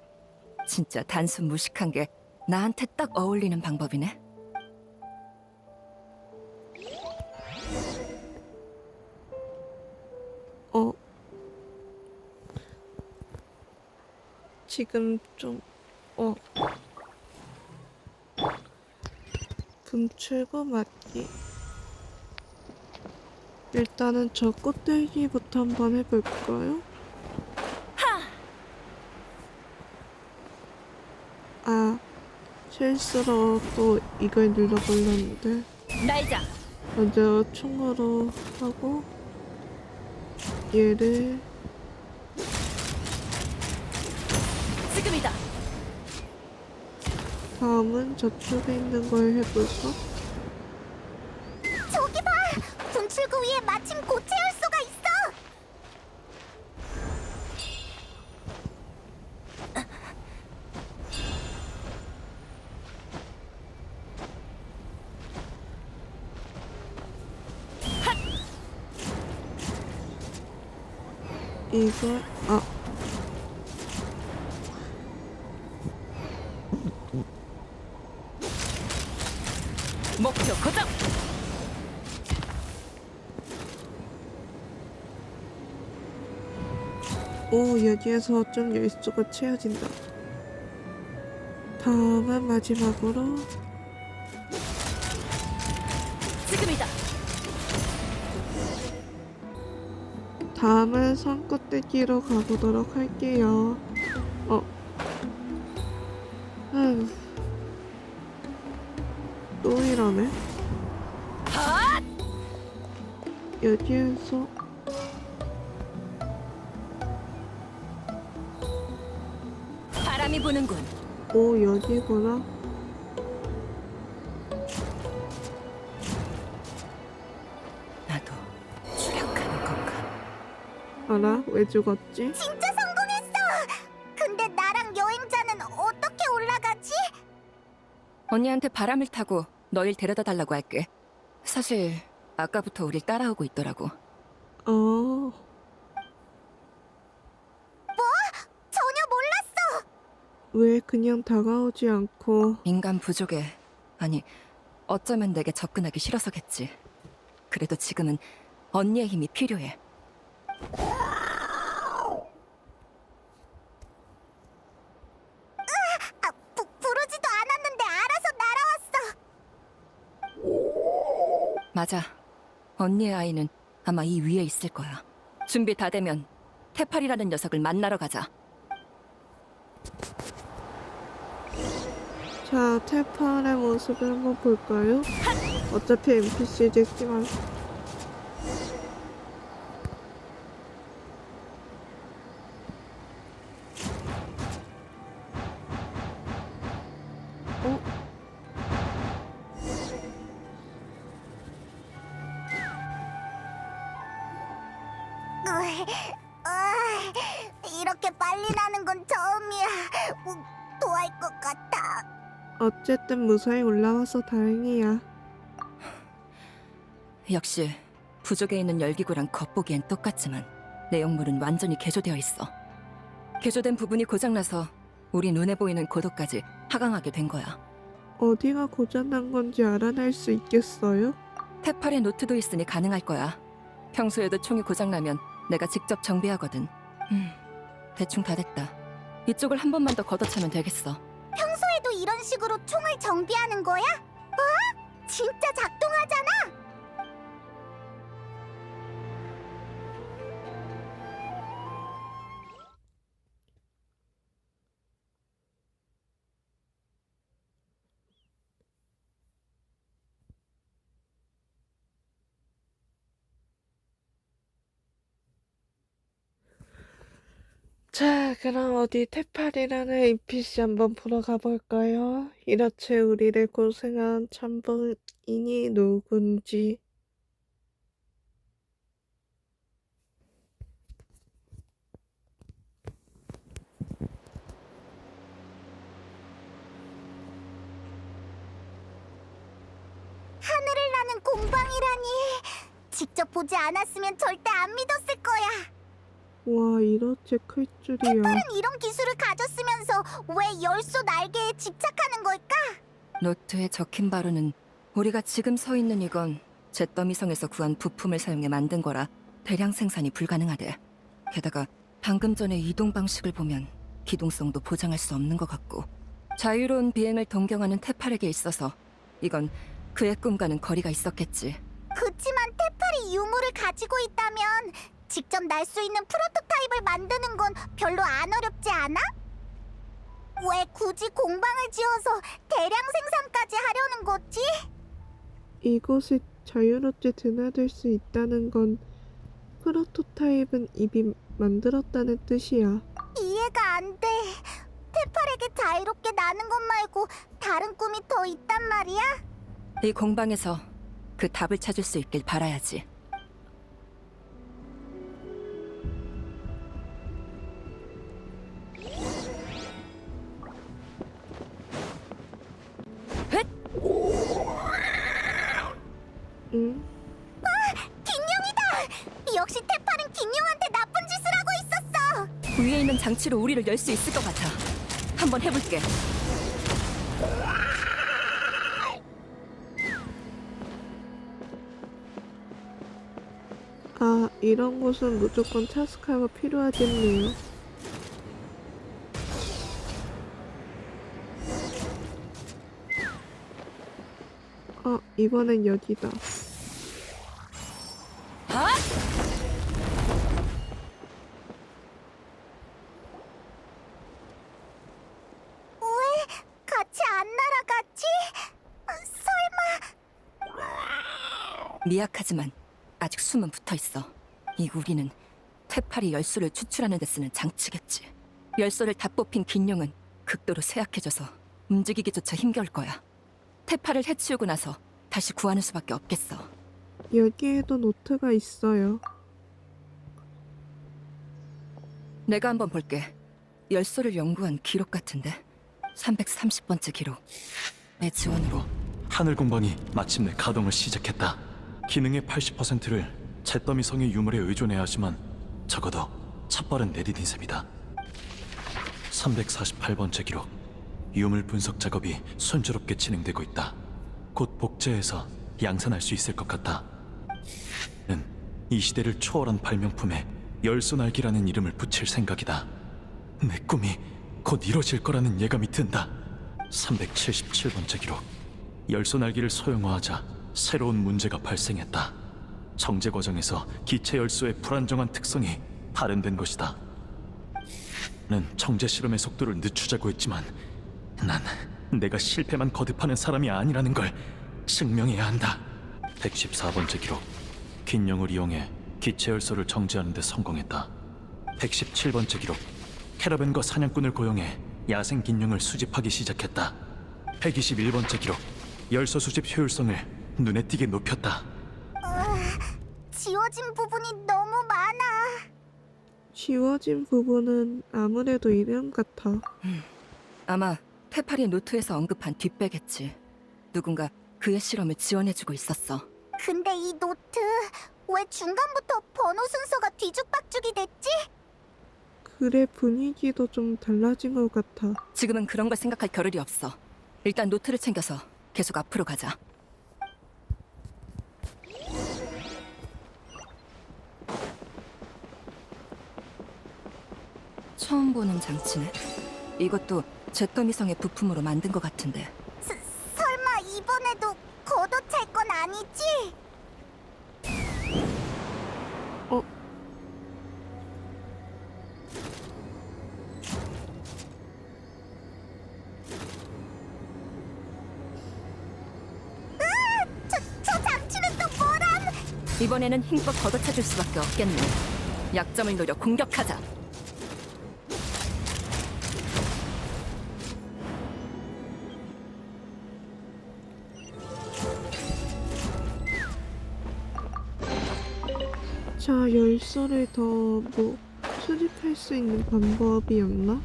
Speaker 3: 진짜 단순 무식한 게 나한테 딱 어울리는 방법이네.
Speaker 1: 지금 좀, 분출구 맞기. 일단은 저 꽃들기부터 한번 해볼까요? 아, 실수로 또 이걸 눌러버렸는데.
Speaker 5: 날자.
Speaker 1: 먼저 총으로 하고 얘를
Speaker 5: 지금이다.
Speaker 1: 다음은 저쪽에 있는 걸 해볼까?
Speaker 2: 저기 봐! 분출구 위에 마침 고체 열소가 있어!
Speaker 1: 이걸
Speaker 3: 목표 고정!
Speaker 1: 오, 여기에서 좀 열수가 채워진다. 다음은 마지막으로
Speaker 5: 지금이다.
Speaker 1: 다음은 산꽃떼기로 가보도록 할게요. 또 이러네. 여기에서
Speaker 3: 바람이 부는군.
Speaker 1: 오, 여기구나.
Speaker 3: 나도 추락하는 건가?
Speaker 1: 알아? 왜 죽었지?
Speaker 2: 진짜 성공했어! 근데 나랑 여행자는 어떻게 올라가지?
Speaker 3: 언니한테 바람을 타고 너일 데려다 달라고 할게. 사실 아까부터 우릴 따라오고 있더라고.
Speaker 2: 전혀 몰랐어!
Speaker 1: 왜 그냥 다가오지 않고
Speaker 3: 인간 부족에, 아니 어쩌면 내게 접근하기 싫어서겠지. 그래도 지금은 언니의 힘이 필요해.
Speaker 2: 부르지도 않았는데 알아서 날아왔어!
Speaker 3: 맞아. 언니의 아이는 아마 이 위에 있을 거야. 준비 다 되면 테팔이라는 녀석을 만나러 가자.
Speaker 1: 자, 테팔의 모습을 한번 볼까요? 어차피 NPC겠지만
Speaker 2: 이렇게 빨리 나는 건 처음이야. 토할 것 같아.
Speaker 1: 어쨌든 무사히 올라와서 다행이야.
Speaker 3: 역시 부족에 있는 열기구랑 겉보기엔 똑같지만 내용물은 완전히 개조되어 있어. 개조된 부분이 고장나서 우리 눈에 보이는 고도까지 하강하게 된 거야.
Speaker 1: 어디가 고장난 건지 알아낼 수 있겠어요?
Speaker 3: 테팔의 노트도 있으니 가능할 거야. 평소에도 총이 고장나면 내가 직접 정비하거든. 대충 다 됐다. 이쪽을 한 번만 더 걷어차면 되겠어.
Speaker 2: 평소에도 이런 식으로 총을 정비하는 거야? 진짜 작동하잖아.
Speaker 1: 자, 그럼 어디 테팔이라는 NPC 한번 보러 가볼까요? 이렇게 우리를 고생한 참번인이 누군지.
Speaker 2: 공방이라니. 직접 보지 않았으면 절대 안 믿었을 거야.
Speaker 1: 와, 이렇게 클 줄이야.
Speaker 2: 이런 기술을 가졌으면서 왜 열소 날개에 집착하는 걸까?
Speaker 3: 노트에 적힌 바로는 우리가 지금 서 있는 이건 잿더미성에서 구한 부품을 사용해 만든 거라 대량 생산이 불가능하대. 게다가 방금 전에 이동 방식을 보면 기동성도 보장할 수 없는 것 같고, 자유로운 비행을 동경하는 테팔에게 있어서 이건 그의 꿈과는 거리가 있었겠지.
Speaker 2: 그치만 테팔이 유물을 가지고 있다면 직접 날 수 있는 프로토타입을 만드는 건 별로 안 어렵지 않아? 왜 굳이 공방을 지어서 대량 생산까지 하려는 거지?
Speaker 1: 이곳에 자유롭게 드나들 수 있다는 건 프로토타입은 이미 만들었다는 뜻이야.
Speaker 2: 이해가 안 돼. 테팔에게 자유롭게 나는 것 말고 다른 꿈이 더 있단 말이야?
Speaker 3: 이 공방에서 그 답을 찾을 수 있길 바라야지.
Speaker 1: 응?
Speaker 2: 긴룡이다! 역시 테팔은 긴룡한테 나쁜 짓을 하고 있었어!
Speaker 3: 위에 있는 장치로 우리를 열 수 있을 것 같아. 한번 해볼게.
Speaker 1: 아, 이런 곳은 무조건 타스카가 필요하겠네요. 이번엔 여기다.
Speaker 2: 왜 같이 안 날아갔지? 설마...
Speaker 3: 미약하지만 아직 숨은 붙어있어. 이 우리는 테팔이 열소를 추출하는 데 쓰는 장치겠지. 열소를 다 뽑힌 긴룡은 극도로 쇠약해져서 움직이기조차 힘겨울 거야. 테팔을 해치우고 나서 다시 구하는 수밖에 없겠어.
Speaker 1: 여기에도 노트가 있어요.
Speaker 3: 내가 한번 볼게. 열소를 연구한 기록 같은데 330번째 기록. 내 지원으로
Speaker 7: 하늘 공방이 마침내 가동을 시작했다. 기능의 80%를 잿더미성의 유물에 의존해야 하지만 적어도 첫발은 내디딘 셈이다. 348번째 기록. 유물 분석 작업이 순조롭게 진행되고 있다. 곧 복제해서 양산할 수 있을 것 같다. 는 이 시대를 초월한 발명품에 열소날개라는 이름을 붙일 생각이다. 내 꿈이 곧 이뤄질 거라는 예감이 든다. 377번째 기록. 열소날개를 소형화하자 새로운 문제가 발생했다. 정제 과정에서 기체 열소의 불안정한 특성이 발현된 것이다. 는 정제 실험의 속도를 늦추자고 했지만 난 내가 실패만 거듭하는 사람이 아니라는 걸 증명해야 한다. 114번째 기록. 긴룡을 이용해 기체 열소를 정제하는 데 성공했다. 117번째 기록. 캐러밴과 사냥꾼을 고용해 야생 긴룡을 수집하기 시작했다. 121번째 기록. 열소 수집 효율성을 눈에 띄게 높였다.
Speaker 2: 지워진 부분이 너무 많아.
Speaker 1: 지워진 부분은 아무래도 이름 같아.
Speaker 3: 아마 테팔이 노트에서 언급한 뒷배겠지. 누군가 그의 실험을 지원해주고 있었어.
Speaker 2: 근데 이 노트 왜 중간부터 번호 순서가 뒤죽박죽이 됐지?
Speaker 1: 글의 분위기도 좀 달라진 것 같아.
Speaker 3: 지금은 그런 걸 생각할 겨를이 없어. 일단 노트를 챙겨서 계속 앞으로 가자. 처음 보는 장치네. 이것도 잿더미성의 부품으로 만든 것 같은데.
Speaker 2: 설마 이번에도 걷어찰 건 아니지? 저 장치는 또 뭐람?
Speaker 3: 이번에는 힘껏 걷어차줄 수밖에 없겠네. 약점을 노려 공격하자.
Speaker 1: 자, 열쇠를 더 수집할 수 있는 방법이 없나?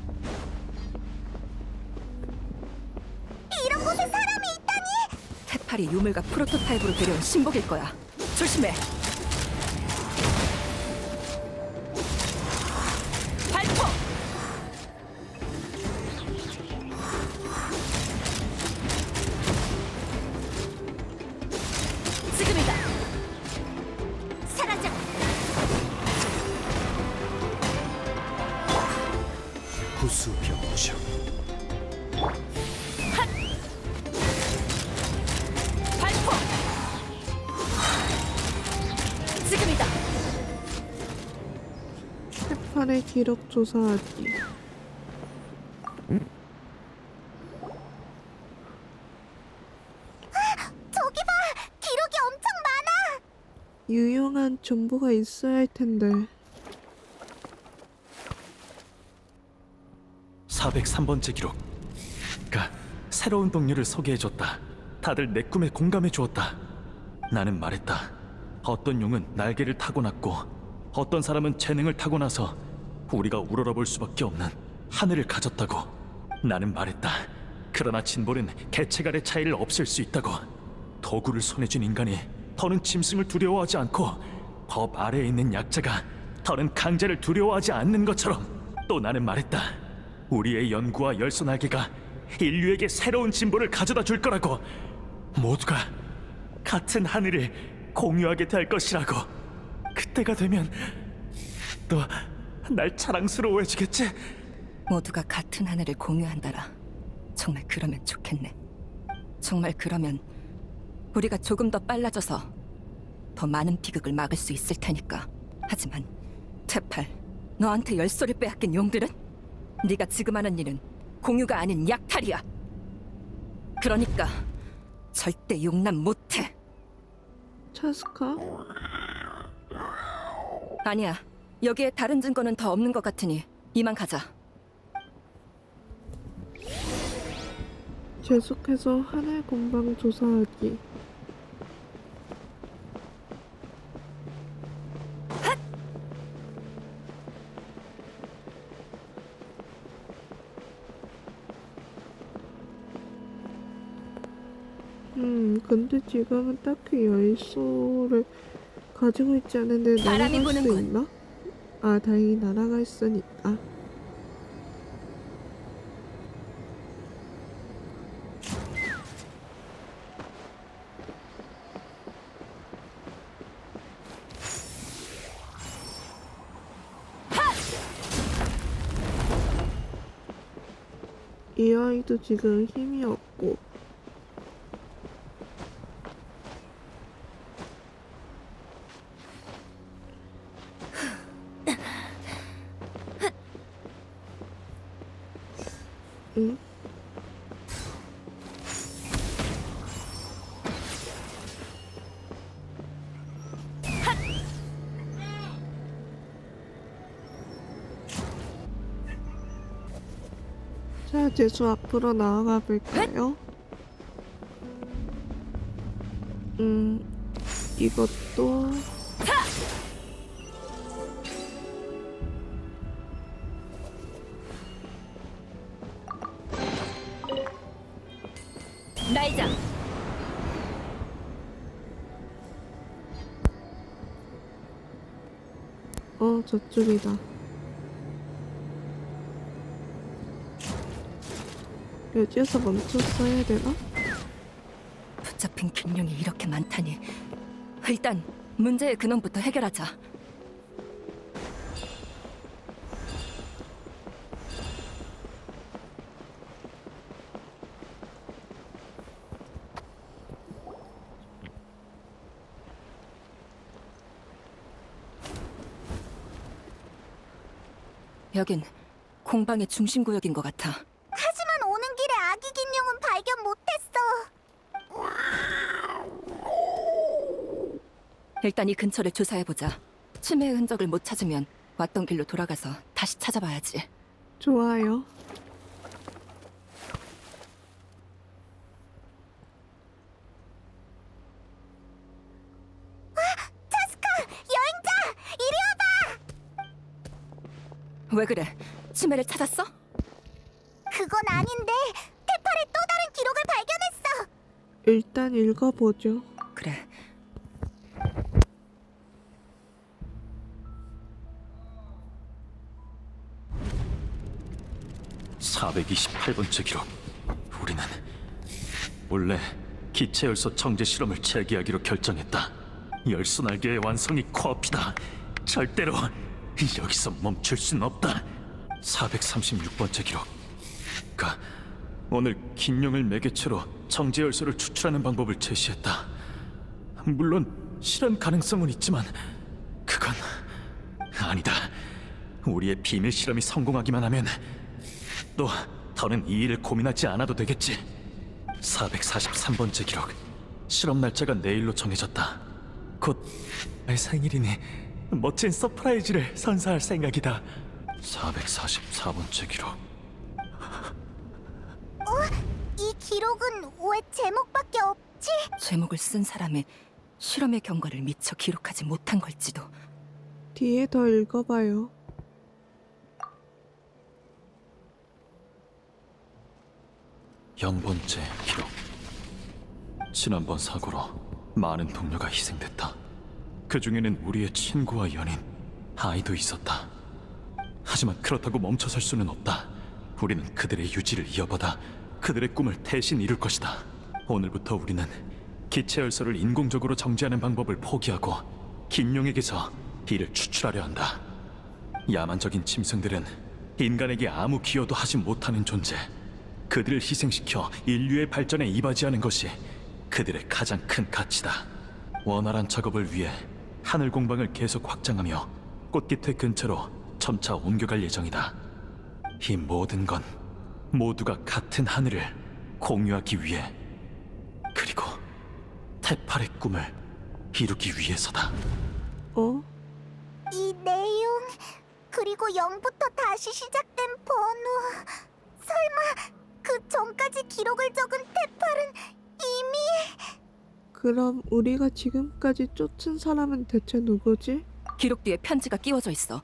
Speaker 2: 이런 곳에 사람이 있다니?
Speaker 3: 테팔이 유물과 프로토타입으로 데려온 신복일 거야. 조심해. 발포!
Speaker 5: 지금이다. 사라져.
Speaker 6: 구수병주.
Speaker 5: 발포. 지금이다.
Speaker 1: 테팔의 기록 조사하기.
Speaker 2: 저기 봐! 기록이 엄청 많아!
Speaker 1: 유용한 정보가 있어야 할 텐데.
Speaker 7: 403번째 기록. 새로운 동료를 소개해줬다. 다들 내 꿈에 공감해주었다. 나는 말했다. 어떤 용은 날개를 타고났고 어떤 사람은 재능을 타고나서 우리가 우러러볼 수밖에 없는 하늘을 가졌다고. 나는 말했다. 그러나 진볼은 개체간의 차이를 없앨 수 있다고. 도구를 손에 쥔 인간이 더는 짐승을 두려워하지 않고 법 아래에 있는 약자가 더는 강자를 두려워하지 않는 것처럼. 또 나는 말했다. 우리의 연구와 열소날개가 인류에게 새로운 진보를 가져다 줄 거라고. 모두가 같은 하늘을 공유하게 될 것이라고. 그때가 되면 또 날 자랑스러워해주겠지?
Speaker 3: 모두가 같은 하늘을 공유한다라. 정말 그러면 좋겠네. 정말 그러면 우리가 조금 더 빨라져서 더 많은 비극을 막을 수 있을 테니까. 하지만 테팔, 너한테 열소를 빼앗긴 용들은 네가 지금 하는 일은 공유가 아닌 약탈이야. 그러니까 절대 용납 못해.
Speaker 1: 차스카?
Speaker 3: 아니야. 여기에 다른 증거는 더 없는 것 같으니 이만 가자.
Speaker 1: 계속해서 하늘 공방 조사하기. 근데 지금은 딱히 열소를 가지고 있지 않은데
Speaker 5: 바람이
Speaker 1: 날아갈 수
Speaker 5: 부는군.
Speaker 1: 있나? 아, 다행히 날아갈 수는 있다. 이 아이도 지금 힘이 없고. 응? 자, 재수 앞으로 나아가 볼까요? 이것도
Speaker 5: 날자.
Speaker 1: 저쪽이다. 여기에서 멈췄어야 되나?
Speaker 3: 붙잡힌 균형이 이렇게 많다니. 일단 문제의 근원부터 해결하자. 여긴 공방의 중심 구역인 것 같아.
Speaker 2: 하지만 오는 길에 아기 긴룡은 발견 못했어.
Speaker 3: 일단 이 근처를 조사해보자. 치매의 흔적을 못 찾으면 왔던 길로 돌아가서 다시 찾아봐야지.
Speaker 1: 좋아요.
Speaker 2: 차스카! 여행자! 이리 와봐!
Speaker 3: 왜 그래? 치매를 찾았어?
Speaker 2: 그건 아닌데 테팔의 또 다른 기록을 발견했어.
Speaker 1: 일단 읽어보죠.
Speaker 3: 그래.
Speaker 7: (428번째) 기록. 우리는 원래 기체 열소 정제 실험을 재개하기로 결정했다. 열소 날개의 완성이 코앞이다. 절대로 여기서 멈출 순 없다. (436번째) 기록. 오늘 긴용을 매개체로 정제 열소를 추출하는 방법을 제시했다. 물론 실현 가능성은 있지만 그건 아니다. 우리의 비밀 실험이 성공하기만 하면 또 더는 이 일을 고민하지 않아도 되겠지. (443번째) 기록. 실험 날짜가 내일로 정해졌다. 곧 내 생일이니 멋진 서프라이즈를 선사할 생각이다. (444번째) 기록.
Speaker 2: 이 기록은 왜 제목밖에 없지?
Speaker 3: 제목을 쓴 사람이 실험의 경과를 미처 기록하지 못한 걸지도.
Speaker 1: 뒤에 더 읽어봐요.
Speaker 7: (0번째) 기록. 지난번 사고로 많은 동료가 희생됐다. 그 중에는 우리의 친구와 연인, 아이도 있었다. 하지만 그렇다고 멈춰설 수는 없다. 우리는 그들의 유지를 이어받아 그들의 꿈을 대신 이룰 것이다. 오늘부터 우리는 기체 열소를 인공적으로 정지하는 방법을 포기하고 긴용에게서 이를 추출하려 한다. 야만적인 짐승들은 인간에게 아무 기여도 하지 못하는 존재. 그들을 희생시켜 인류의 발전에 이바지하는 것이 그들의 가장 큰 가치다. 원활한 작업을 위해 하늘 공방을 계속 확장하며 꽃깃의 근처로 점차 옮겨갈 예정이다. 이 모든 건 모두가 같은 하늘을 공유하기 위해, 그리고 테팔의 꿈을 이루기 위해서다.
Speaker 1: 어?
Speaker 2: 이 내용, 그리고 0부터 다시 시작된 번호. 설마 그 전까지 기록을 적은 테팔은 이미...
Speaker 1: 그럼 우리가 지금까지 쫓은 사람은 대체 누구지?
Speaker 3: 기록 뒤에 편지가 끼워져 있어.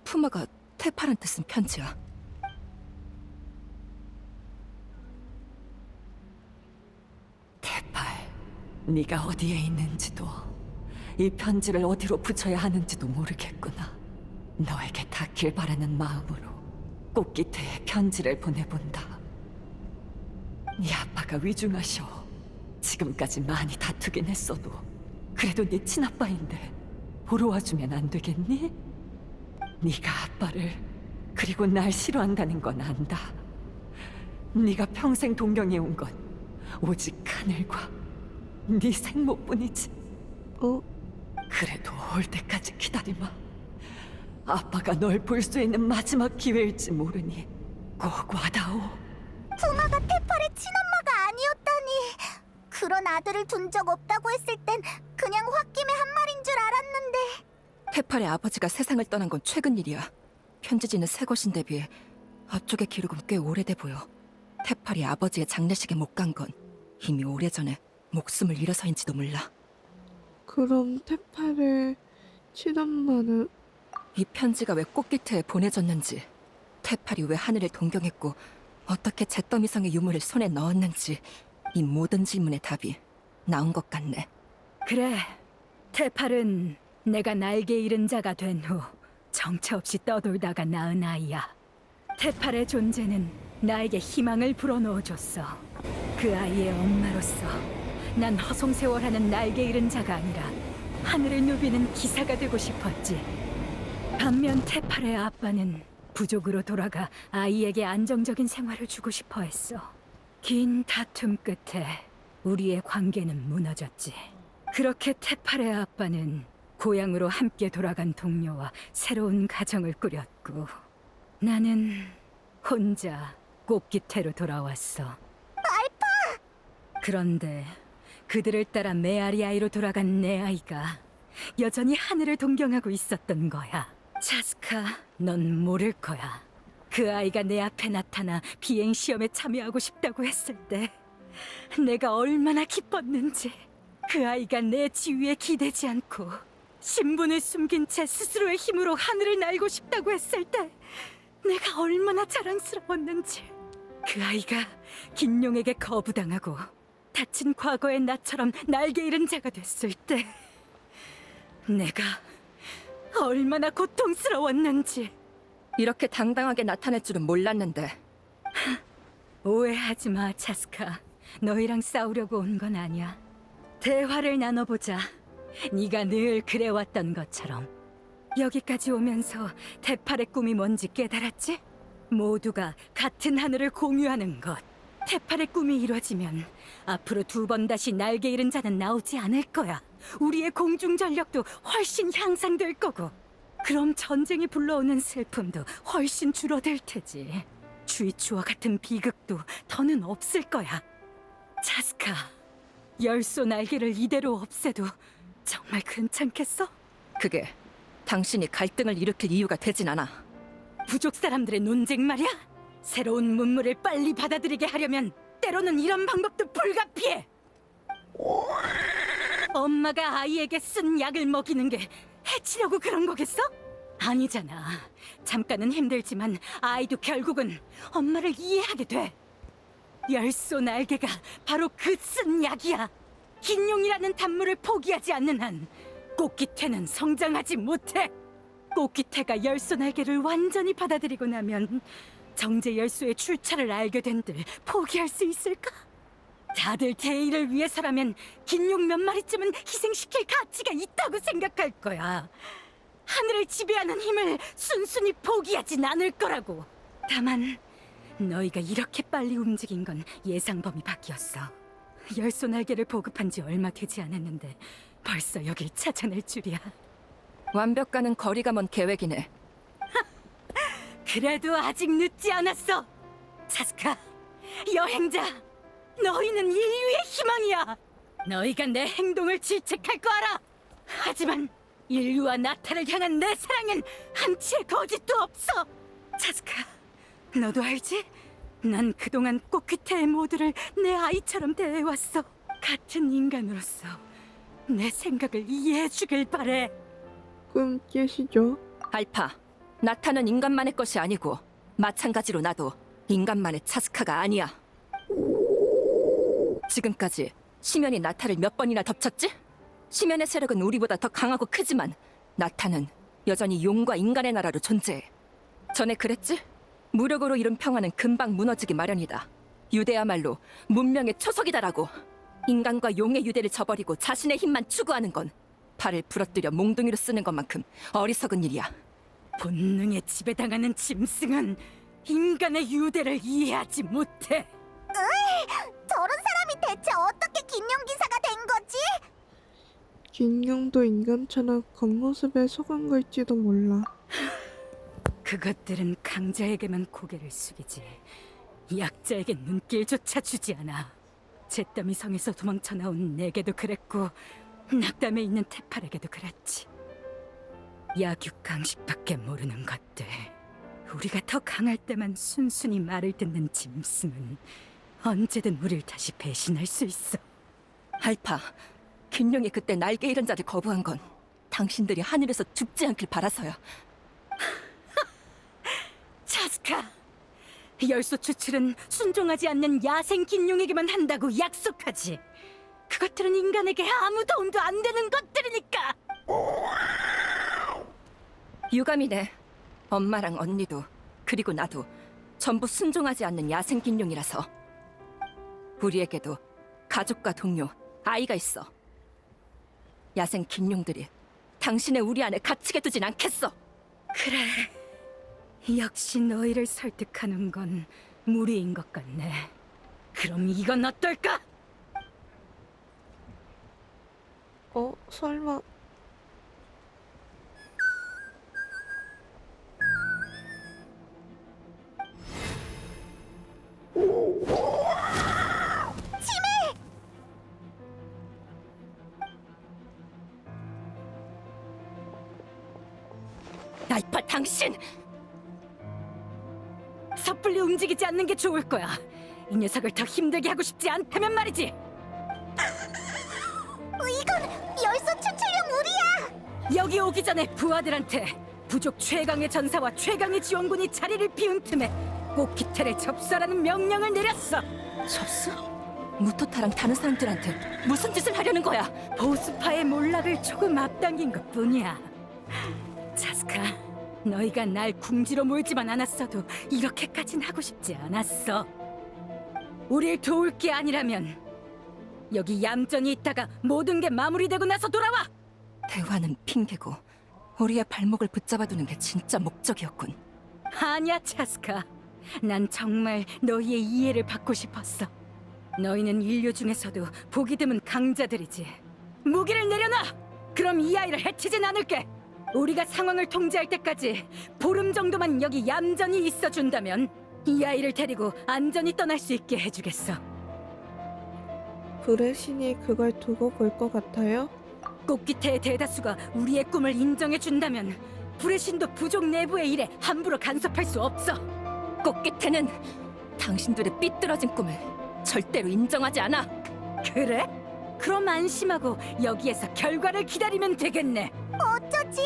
Speaker 3: 푸마가 테팔한테 쓴 편지야.
Speaker 4: 테팔, 네가 어디에 있는지도 이 편지를 어디로 붙여야 하는지도 모르겠구나. 너에게 닿길 바라는 마음으로 꽃깃에 편지를 보내본다. 네 아빠가 위중하셔. 지금까지 많이 다투긴 했어도 그래도 네 친아빠인데 보러 와주면 안 되겠니? 네가 아빠를 그리고 날 싫어한다는 건 안다. 네가 평생 동경해온 건 오직 하늘과 네 생모뿐이지.
Speaker 1: 어?
Speaker 4: 그래도 올 때까지 기다리마. 아빠가 널 볼 수 있는 마지막 기회일지 모르니 꼭 와다오.
Speaker 2: 푸마가 테팔의 친엄마가 아니었다니. 그런 아들을 둔 적 없다고 했을 땐 그냥 홧김에 한 말인 줄 알았는데.
Speaker 3: 테팔의 아버지가 세상을 떠난 건 최근 일이야. 편지지는 새 것인데 비해 앞쪽의 기록은 꽤 오래돼 보여. 테팔이 아버지의 장례식에 못 간 건 이미 오래전에 목숨을 잃어서인지도 몰라.
Speaker 1: 그럼 테팔의 친엄마는?
Speaker 3: 이 편지가 왜 꽃깃에 보내졌는지, 테팔이 왜 하늘을 동경했고 어떻게 잿더미성의 유물을 손에 넣었는지, 이 모든 질문의 답이 나온 것 같네.
Speaker 4: 그래, 테팔은 내가 날개 잃은 자가 된 후 정처 없이 떠돌다가 낳은 아이야. 테팔의 존재는 나에게 희망을 불어넣어줬어. 그 아이의 엄마로서 난 허송세월하는 날개 잃은 자가 아니라 하늘을 누비는 기사가 되고 싶었지. 반면 테팔의 아빠는 부족으로 돌아가 아이에게 안정적인 생활을 주고 싶어 했어. 긴 다툼 끝에 우리의 관계는 무너졌지. 그렇게 테팔의 아빠는 고향으로 함께 돌아간 동료와 새로운 가정을 꾸렸고, 나는 혼자 꽃깃태로 돌아왔어.
Speaker 2: 알파!
Speaker 4: 그런데 그들을 따라 메아리아이로 돌아간 내 아이가 여전히 하늘을 동경하고 있었던 거야. 차스카, 넌 모를 거야. 그 아이가 내 앞에 나타나 비행 시험에 참여하고 싶다고 했을 때 내가 얼마나 기뻤는지. 그 아이가 내 지위에 기대지 않고 신분을 숨긴 채 스스로의 힘으로 하늘을 날고 싶다고 했을 때 내가 얼마나 자랑스러웠는지. 그 아이가 긴용에게 거부당하고 다친 과거의 나처럼 날개 잃은 자가 됐을 때 내가 얼마나 고통스러웠는지.
Speaker 3: 이렇게 당당하게 나타낼 줄은 몰랐는데.
Speaker 4: 오해하지 마, 차스카. 너희랑 싸우려고 온 건 아니야. 대화를 나눠보자. 네가 늘 그래왔던 것처럼. 여기까지 오면서 테팔의 꿈이 뭔지 깨달았지? 모두가 같은 하늘을 공유하는 것. 테팔의 꿈이 이루어지면 앞으로 2번 다시 날개 잃은 자는 나오지 않을 거야. 우리의 공중 전력도 훨씬 향상될 거고. 그럼 전쟁이 불러오는 슬픔도 훨씬 줄어들 테지. 주이추와 같은 비극도 더는 없을 거야. 차스카, 열소 날개를 이대로 없애도 정말 괜찮겠어?
Speaker 3: 그게 당신이 갈등을 일으킬 이유가 되진 않아.
Speaker 4: 부족 사람들의 논쟁 말이야? 새로운 문물을 빨리 받아들이게 하려면 때로는 이런 방법도 불가피해. 엄마가 아이에게 쓴 약을 먹이는 게 해치려고 그런 거겠어? 아니잖아. 잠깐은 힘들지만 아이도 결국은 엄마를 이해하게 돼. 열소 날개가 바로 그 쓴 약이야. 긴용이라는 단물을 포기하지 않는 한 꽃깃태는 성장하지 못해. 꽃깃태가 열소 날개를 완전히 받아들이고 나면 정제 열소의 출처를 알게 된들 포기할 수 있을까? 다들 대의를 위해서라면 긴용 몇 마리쯤은 희생시킬 가치가 있다고 생각할 거야. 하늘을 지배하는 힘을 순순히 포기하진 않을 거라고. 다만 너희가 이렇게 빨리 움직인 건 예상 범위 밖이었어. 열소 날개를 보급한 지 얼마 되지 않았는데 벌써 여길 찾아낼 줄이야.
Speaker 3: 완벽과는 거리가 먼 계획이네.
Speaker 4: 그래도 아직 늦지 않았어. 차스카, 여행자, 너희는 인류의 희망이야. 너희가 내 행동을 질책할 거 알아. 하지만 인류와 나타를 향한 내 사랑엔 한치의 거짓도 없어. 차스카, 너도 알지? 난 그동안 꽃귀태의 모두를 내 아이처럼 대해왔어. 같은 인간으로서 내 생각을 이해해주길 바래.
Speaker 1: 꿈 깨시죠?
Speaker 3: 알파, 나타는 인간만의 것이 아니고 마찬가지로 나도 인간만의 차스카가 아니야. 지금까지 시면이 나타를 몇 번이나 덮쳤지? 시면의 세력은 우리보다 더 강하고 크지만 나타는 여전히 용과 인간의 나라로 존재해. 전에 그랬지? 무력으로 이룬 평화는 금방 무너지기 마련이다. 유대야말로 문명의 초석이다라고. 인간과 용의 유대를 저버리고 자신의 힘만 추구하는 건 팔을 부러뜨려 몽둥이로 쓰는 것만큼 어리석은 일이야.
Speaker 4: 본능에 지배당하는 짐승은 인간의 유대를 이해하지 못해.
Speaker 2: 저런 사람이 대체 어떻게 긴용 기사가 된 거지?
Speaker 1: 긴용도 인간처럼 겉모습에 속은 걸지도 몰라.
Speaker 4: 그것들은 강자에게만 고개를 숙이지 약자에게 눈길조차 주지 않아. 잿더미 성에서 도망쳐 나온 내게도 그랬고 낙담에 있는 테팔에게도 그랬지. 약육강식밖에 모르는 것들. 우리가 더 강할 때만 순순히 말을 듣는 짐승은 언제든 우릴 다시 배신할 수 있어.
Speaker 3: 알파, 긴용이 그때 날개 잃은 자를 거부한 건 당신들이 하늘에서 죽지 않길 바라서야.
Speaker 4: 차스카, 열소 추출은 순종하지 않는 야생 긴용에게만 한다고 약속하지. 그것들은 인간에게 아무 도움도 안 되는 것들이니까.
Speaker 3: 유감이네. 엄마랑 언니도 그리고 나도 전부 순종하지 않는 야생 긴용이라서. 우리에게도 가족과 동료, 아이가 있어. 야생 긴용들이 당신의 우리 안에 갇히게 두진 않겠어.
Speaker 4: 그래, 역시 너희를 설득하는 건 무리인 것 같네. 그럼 이건 어떨까?
Speaker 1: 설마.
Speaker 3: 알파, 당신!
Speaker 4: 섣불리 움직이지 않는 게 좋을 거야. 이 녀석을 더 힘들게 하고 싶지 않다면 말이지.
Speaker 2: 이건 열소 추출용 우리야.
Speaker 4: 여기 오기 전에 부하들한테 부족 최강의 전사와 최강의 지원군이 자리를 비운 틈에 꽃기태를 접수하라는 명령을 내렸어.
Speaker 3: 접수? 무토타랑 다른 사람들한테 무슨 짓을 하려는 거야?
Speaker 4: 보스파의 몰락을 조금 앞당긴 것뿐이야. 자스카, 너희가 날 궁지로 몰지만 않았어도 이렇게까진 하고 싶지 않았어. 우릴 도울 게 아니라면 여기 얌전히 있다가 모든 게 마무리되고 나서 돌아와.
Speaker 3: 대화는 핑계고 우리의 발목을 붙잡아두는 게 진짜 목적이었군.
Speaker 4: 아니야, 차스카. 난 정말 너희의 이해를 받고 싶었어. 너희는 인류 중에서도 보기 드문 강자들이지. 무기를 내려놔! 그럼 이 아이를 해치진 않을게. 우리가 상황을 통제할 때까지 보름 정도만 여기 얌전히 있어준다면 이 아이를 데리고 안전히 떠날 수 있게 해주겠어.
Speaker 1: 불의 신이 그걸 두고 볼 것 같아요?
Speaker 4: 꽃기태의 대다수가 우리의 꿈을 인정해준다면 불의 신도 부족 내부의 일에 함부로 간섭할 수 없어.
Speaker 3: 꽃기태는 당신들의 삐뚤어진 꿈을 절대로 인정하지 않아.
Speaker 4: 그래? 그럼 안심하고 여기에서 결과를 기다리면 되겠네.
Speaker 2: 어쩌지?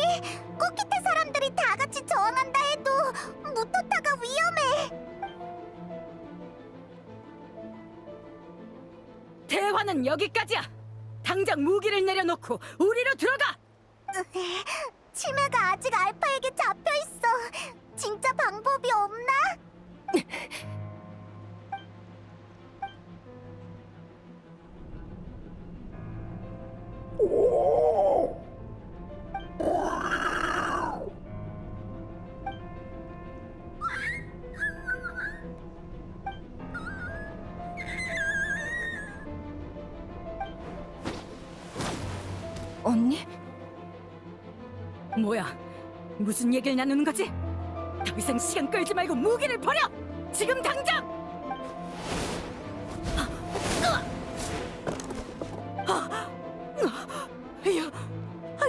Speaker 2: 꽃기태 사람들이 다 같이 저항한다 해도 무토타가 위험해.
Speaker 4: 대화는 여기까지야. 당장 무기를 내려놓고 우리로 들어가.
Speaker 2: 치매가 아직 알파에게 잡혀 있어. 진짜 방법이 없나?
Speaker 3: 언니?
Speaker 4: 뭐야? 무슨 얘기를 나누는 거지? 더 이상 시간 끌지 말고 무기를 버려! 지금 당장!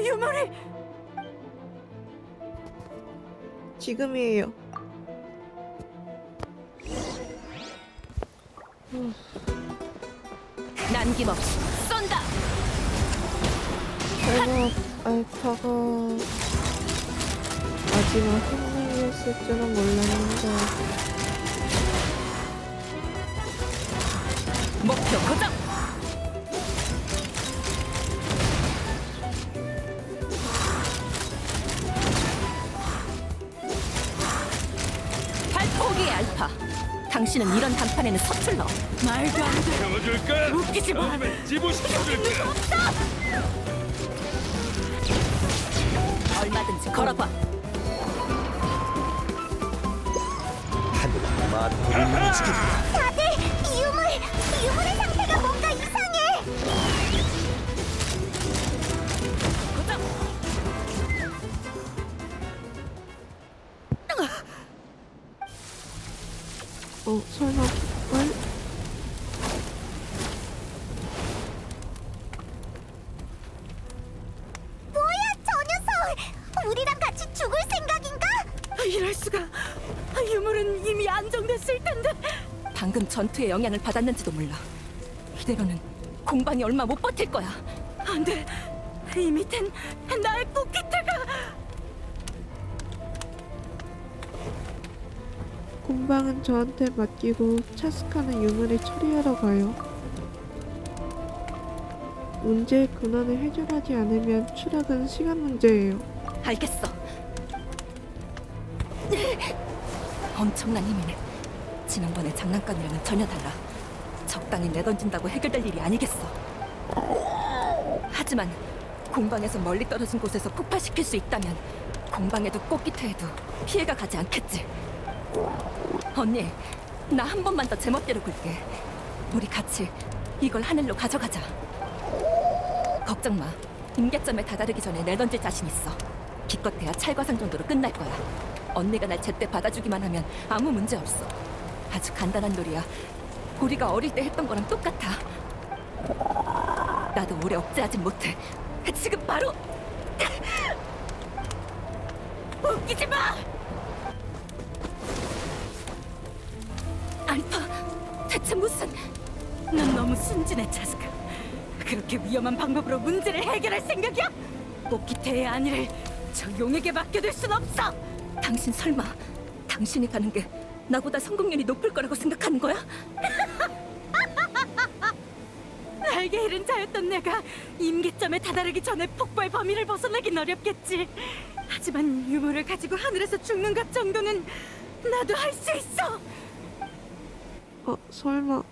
Speaker 4: 유머리!
Speaker 1: 지금이에요.
Speaker 3: 남김없이 쏜다!
Speaker 1: 설마 알파가 마지막 생명이었을 줄은 몰랐는데.
Speaker 3: 목표 고정! 발포기의 알파! 당신은 이런 단판에는 서툴러.
Speaker 4: 말도 안 돼!
Speaker 9: 태워줄까?
Speaker 4: 웃기지 마!
Speaker 9: 아니면 집어시켜줄까?
Speaker 3: 얼마든지 걸어봐.
Speaker 2: 다들 유물의 상태가 뭔가 이상해.
Speaker 3: 고정!
Speaker 1: 설마 뭘?
Speaker 2: 뭐야, 저 녀석! 우리랑 같이 죽을 생각인가?
Speaker 4: 이럴 수가! 유물은 이미 안정됐을 텐데!
Speaker 3: 방금 전투의 영향을 받았는지도 몰라. 이대로는 공방이 얼마 못 버틸 거야.
Speaker 4: 안 돼! 이 밑엔 나의 꽃기태가!
Speaker 1: 공방은 저한테 맡기고 차스카는 유물을 처리하러 가요. 문제의 근원을 해결하지 않으면 추락은 시간 문제예요.
Speaker 3: 알겠어. 엄청난 힘이네. 지난번에 장난감이랑은 전혀 달라. 적당히 내던진다고 해결될 일이 아니겠어. 하지만 공방에서 멀리 떨어진 곳에서 폭발시킬 수 있다면 공방에도 꽃기태에도 피해가 가지 않겠지. 언니, 나 한 번만 더 제멋대로 굴게. 우리 같이 이걸 하늘로 가져가자. 걱정 마. 임계점에 다다르기 전에 내던질 자신 있어. 기껏해야 찰과상 정도로 끝날 거야. 언니가 날 제때 받아주기만 하면 아무 문제 없어. 아주 간단한 놀이야. 우리가 어릴 때 했던 거랑 똑같아. 나도 오래 억제하진 못해. 지금 바로!
Speaker 4: 웃기지 마!
Speaker 3: 알파, 대체 무슨...
Speaker 4: 넌 너무 순진해, 차스카. 그렇게 위험한 방법으로 문제를 해결할 생각이야? 꽃기태의 안위를 저 용에게 맡겨둘 순 없어!
Speaker 3: 당신 설마 당신이 가는 게 나보다 성공률이 높을 거라고 생각하는 거야?
Speaker 4: 천사였던 내가 임계점에 다다르기 전에 폭발 범위를 벗어나긴 어렵겠지. 하지만 유물을 가지고 하늘에서 죽는 것 정도는 나도 할 수 있어.
Speaker 1: 설마.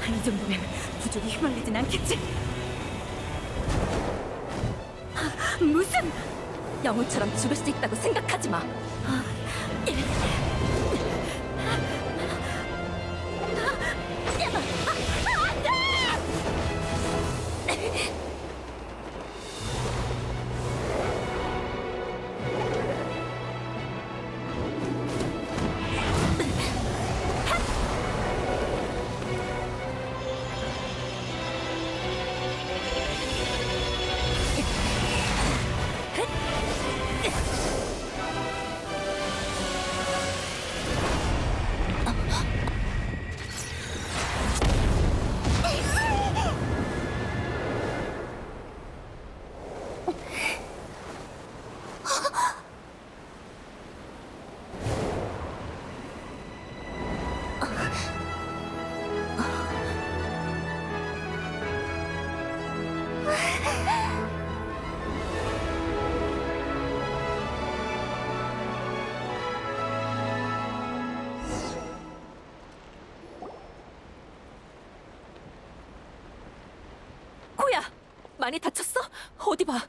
Speaker 4: 이 정도면 부족이 휘말리진 않겠지. 무슨
Speaker 5: 영웅처럼 죽을 수 있다고 생각하지 마. 코야, 많이 다쳤어? 어디 봐.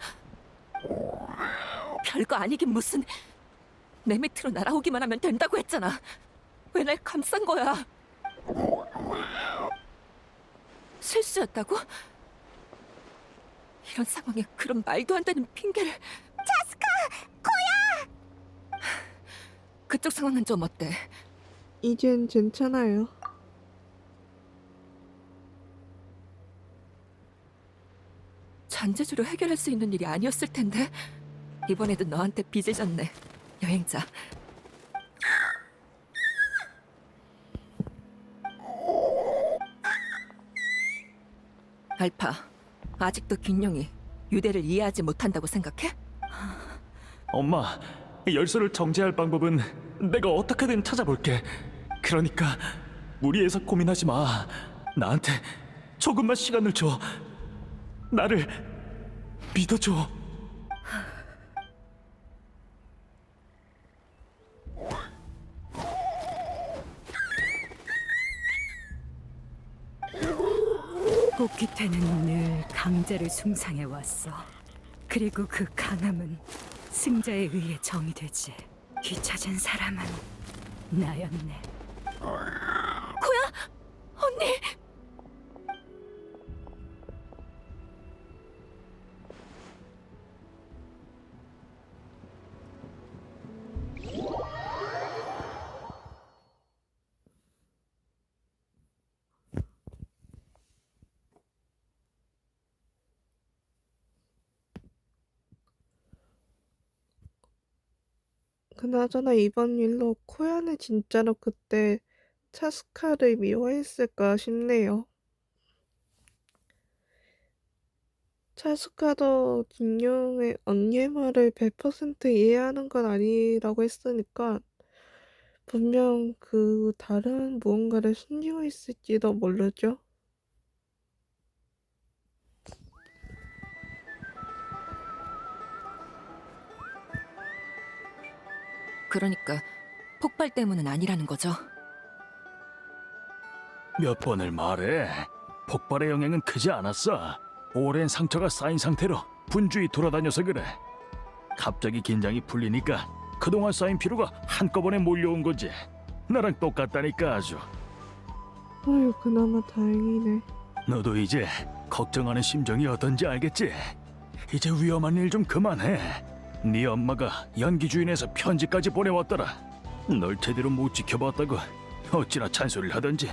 Speaker 5: 별거 아니긴 무슨. 내 밑으로 날아오기만 하면 된다고 했잖아. 왜 날 감싼 거야? 실수였다고? 이런 상황에 그런 말도 안 되는 핑계를.
Speaker 2: 차스카, 코야!
Speaker 3: 그쪽 상황은 좀 어때?
Speaker 1: 이젠 괜찮아요.
Speaker 3: 잔재주로 해결할 수 있는 일이 아니었을 텐데. 이번에도 너한테 빚을 졌네, 여행자. 알파, 아직도 긴용이 유대를 이해하지 못한다고 생각해?
Speaker 7: 엄마, 열쇠를 정지할 방법은 내가 어떻게든 찾아볼게. 그러니까 무리해서 고민하지 마. 나한테 조금만 시간을 줘. 나를 믿어줘.
Speaker 4: 꽃기태는 늘 강자를 숭상해 왔어. 그리고 그 강함은 승자에 의해 정의되지. 뒤처진 사람은 나였네.
Speaker 5: 코야, 언니.
Speaker 1: 그나저나 이번 일로 코야는 진짜로 그때 차스카를 미워했을까 싶네요. 차스카도 김용의 언니의 말을 100% 이해하는 건 아니라고 했으니까 분명 그 다른 무언가를 숨기고 있을지도 모르죠.
Speaker 3: 그러니까 폭발 때문은 아니라는 거죠.
Speaker 7: 몇 번을 말해. 폭발의 영향은 크지 않았어. 오랜 상처가 쌓인 상태로 분주히 돌아다녀서 그래. 갑자기 긴장이 풀리니까 그동안 쌓인 피로가 한꺼번에 몰려온 거지. 나랑 똑같다니까 아주.
Speaker 1: 아유, 그나마 다행이네.
Speaker 7: 너도 이제 걱정하는 심정이 어떤지 알겠지? 이제 위험한 일 좀 그만해. 네 엄마가 연기주인에서 편지까지 보내왔더라. 널 제대로 못 지켜봤다고 어찌나 잔소리를 하던지.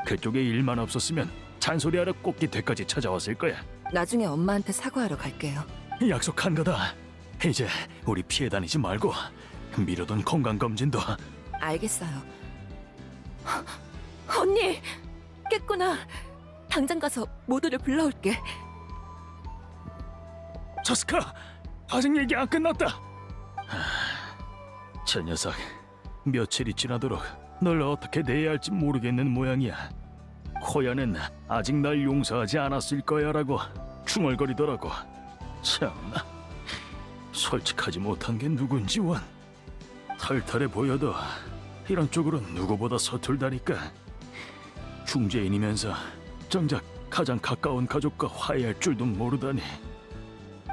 Speaker 7: 그쪽에 일만 없었으면 잔소리하러 꽃기태까지 찾아왔을 거야.
Speaker 3: 나중에 엄마한테 사과하러 갈게요.
Speaker 7: 약속한 거다. 이제 우리 피해 다니지 말고 미뤄둔 건강검진도.
Speaker 3: 알겠어요. 언니, 깼구나. 당장 가서 모두를 불러올게.
Speaker 7: 자스카, 아직 얘기 안 끝났다. 저 녀석 며칠이 지나도록 널 어떻게 대해야 할지 모르겠는 모양이야. 코야는 아직 날 용서하지 않았을 거야라고 중얼거리더라고. 참나, 솔직하지 못한 게 누군지 원. 털털해 보여도 이런 쪽으로 누구보다 서툴다니까. 중재인이면서 정작 가장 가까운 가족과 화해할 줄도 모르다니.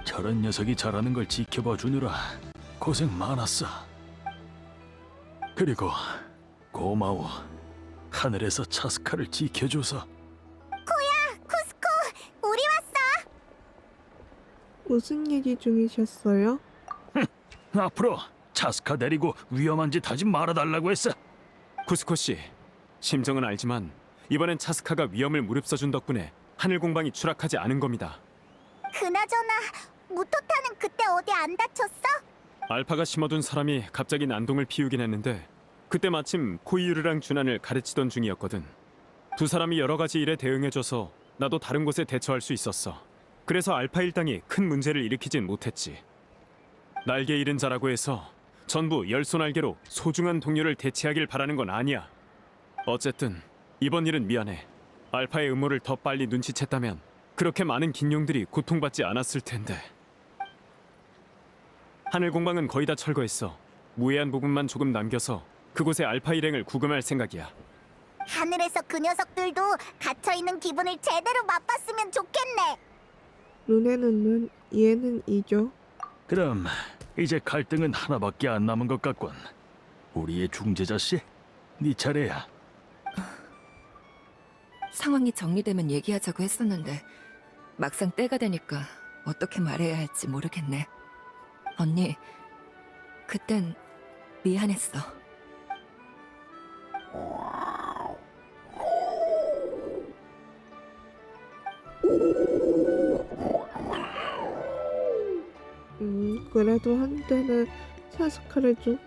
Speaker 7: 저런 녀석이 잘하는 걸 지켜봐 주느라 고생 많았어. 그리고 고마워. 하늘에서 차스카를 지켜줘서.
Speaker 2: 쿠스코, 우리 왔어.
Speaker 1: 무슨 얘기 중이셨어요?
Speaker 7: 앞으로 차스카 데리고 위험한 짓 하지 말아달라고 했어.
Speaker 8: 쿠스코 씨, 심정은 알지만 이번엔 차스카가 위험을 무릅써준 덕분에 하늘 공방이 추락하지 않은 겁니다.
Speaker 2: 그나저나 무토타는 그때 어디 안 다쳤어?
Speaker 8: 알파가 심어둔 사람이 갑자기 난동을 피우긴 했는데 그때 마침 코이유르랑 준환을 가르치던 중이었거든. 두 사람이 여러 가지 일에 대응해줘서 나도 다른 곳에 대처할 수 있었어. 그래서 알파 일당이 큰 문제를 일으키진 못했지. 날개 잃은 자라고 해서 전부 열소날개로 소중한 동료를 대체하길 바라는 건 아니야. 어쨌든 이번 일은 미안해. 알파의 음모를 더 빨리 눈치챘다면 그렇게 많은 긴용들이 고통받지 않았을 텐데. 하늘 공방은 거의 다 철거했어. 무해한 부분만 조금 남겨서 그곳에 알파 일행을 구금할 생각이야.
Speaker 2: 하늘에서 그 녀석들도 갇혀있는 기분을 제대로 맛봤으면 좋겠네.
Speaker 1: 눈에는 눈, 이에는 이죠.
Speaker 7: 그럼 이제 갈등은 하나밖에 안 남은 것 같군. 우리의 중재자 씨, 네 차례야.
Speaker 3: 상황이 정리되면 얘기하자고 했었는데 막상 때가 되니까 어떻게 말해야 할지 모르겠네. 언니, 그땐 미안했어.
Speaker 1: 그래도 한때는 차스카를 좀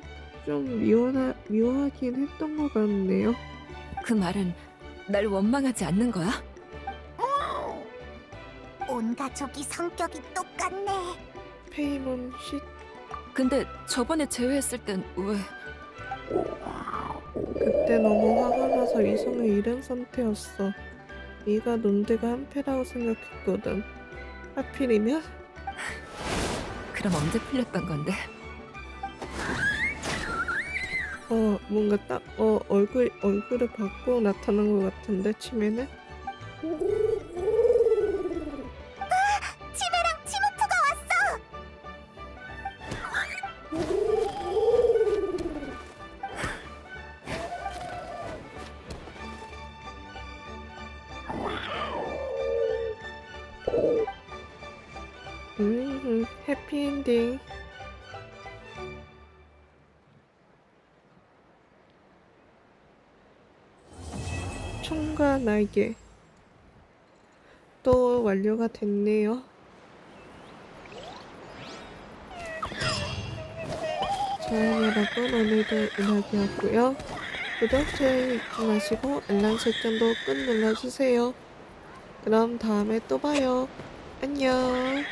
Speaker 1: 미워하긴 했던 것 같네요.
Speaker 3: 그 말은 날 원망하지 않는 거야?
Speaker 2: 온 가족이 성격이 똑같네.
Speaker 1: 페이몬 씨,
Speaker 3: 근데 저번에 제외했을 땐 왜...
Speaker 1: 그때 너무 화가 나서 이성을 잃은 상태였어. 네가 논대가 한패라고 생각했거든. 하필이면?
Speaker 3: 그럼 언제 풀렸던 건데?
Speaker 1: 뭔가 딱 얼굴을 받고 나타난 것 같은데, 치매는?
Speaker 2: 치매랑 치모프가 왔어.
Speaker 1: 해피엔딩. 총과 날개 또 완료가 됐네요. 자, 여러분, 오늘도 이야기였고요. 구독, 좋아요 잊지 마시고 알람 설정도 꾹 눌러주세요. 그럼 다음에 또 봐요. 안녕.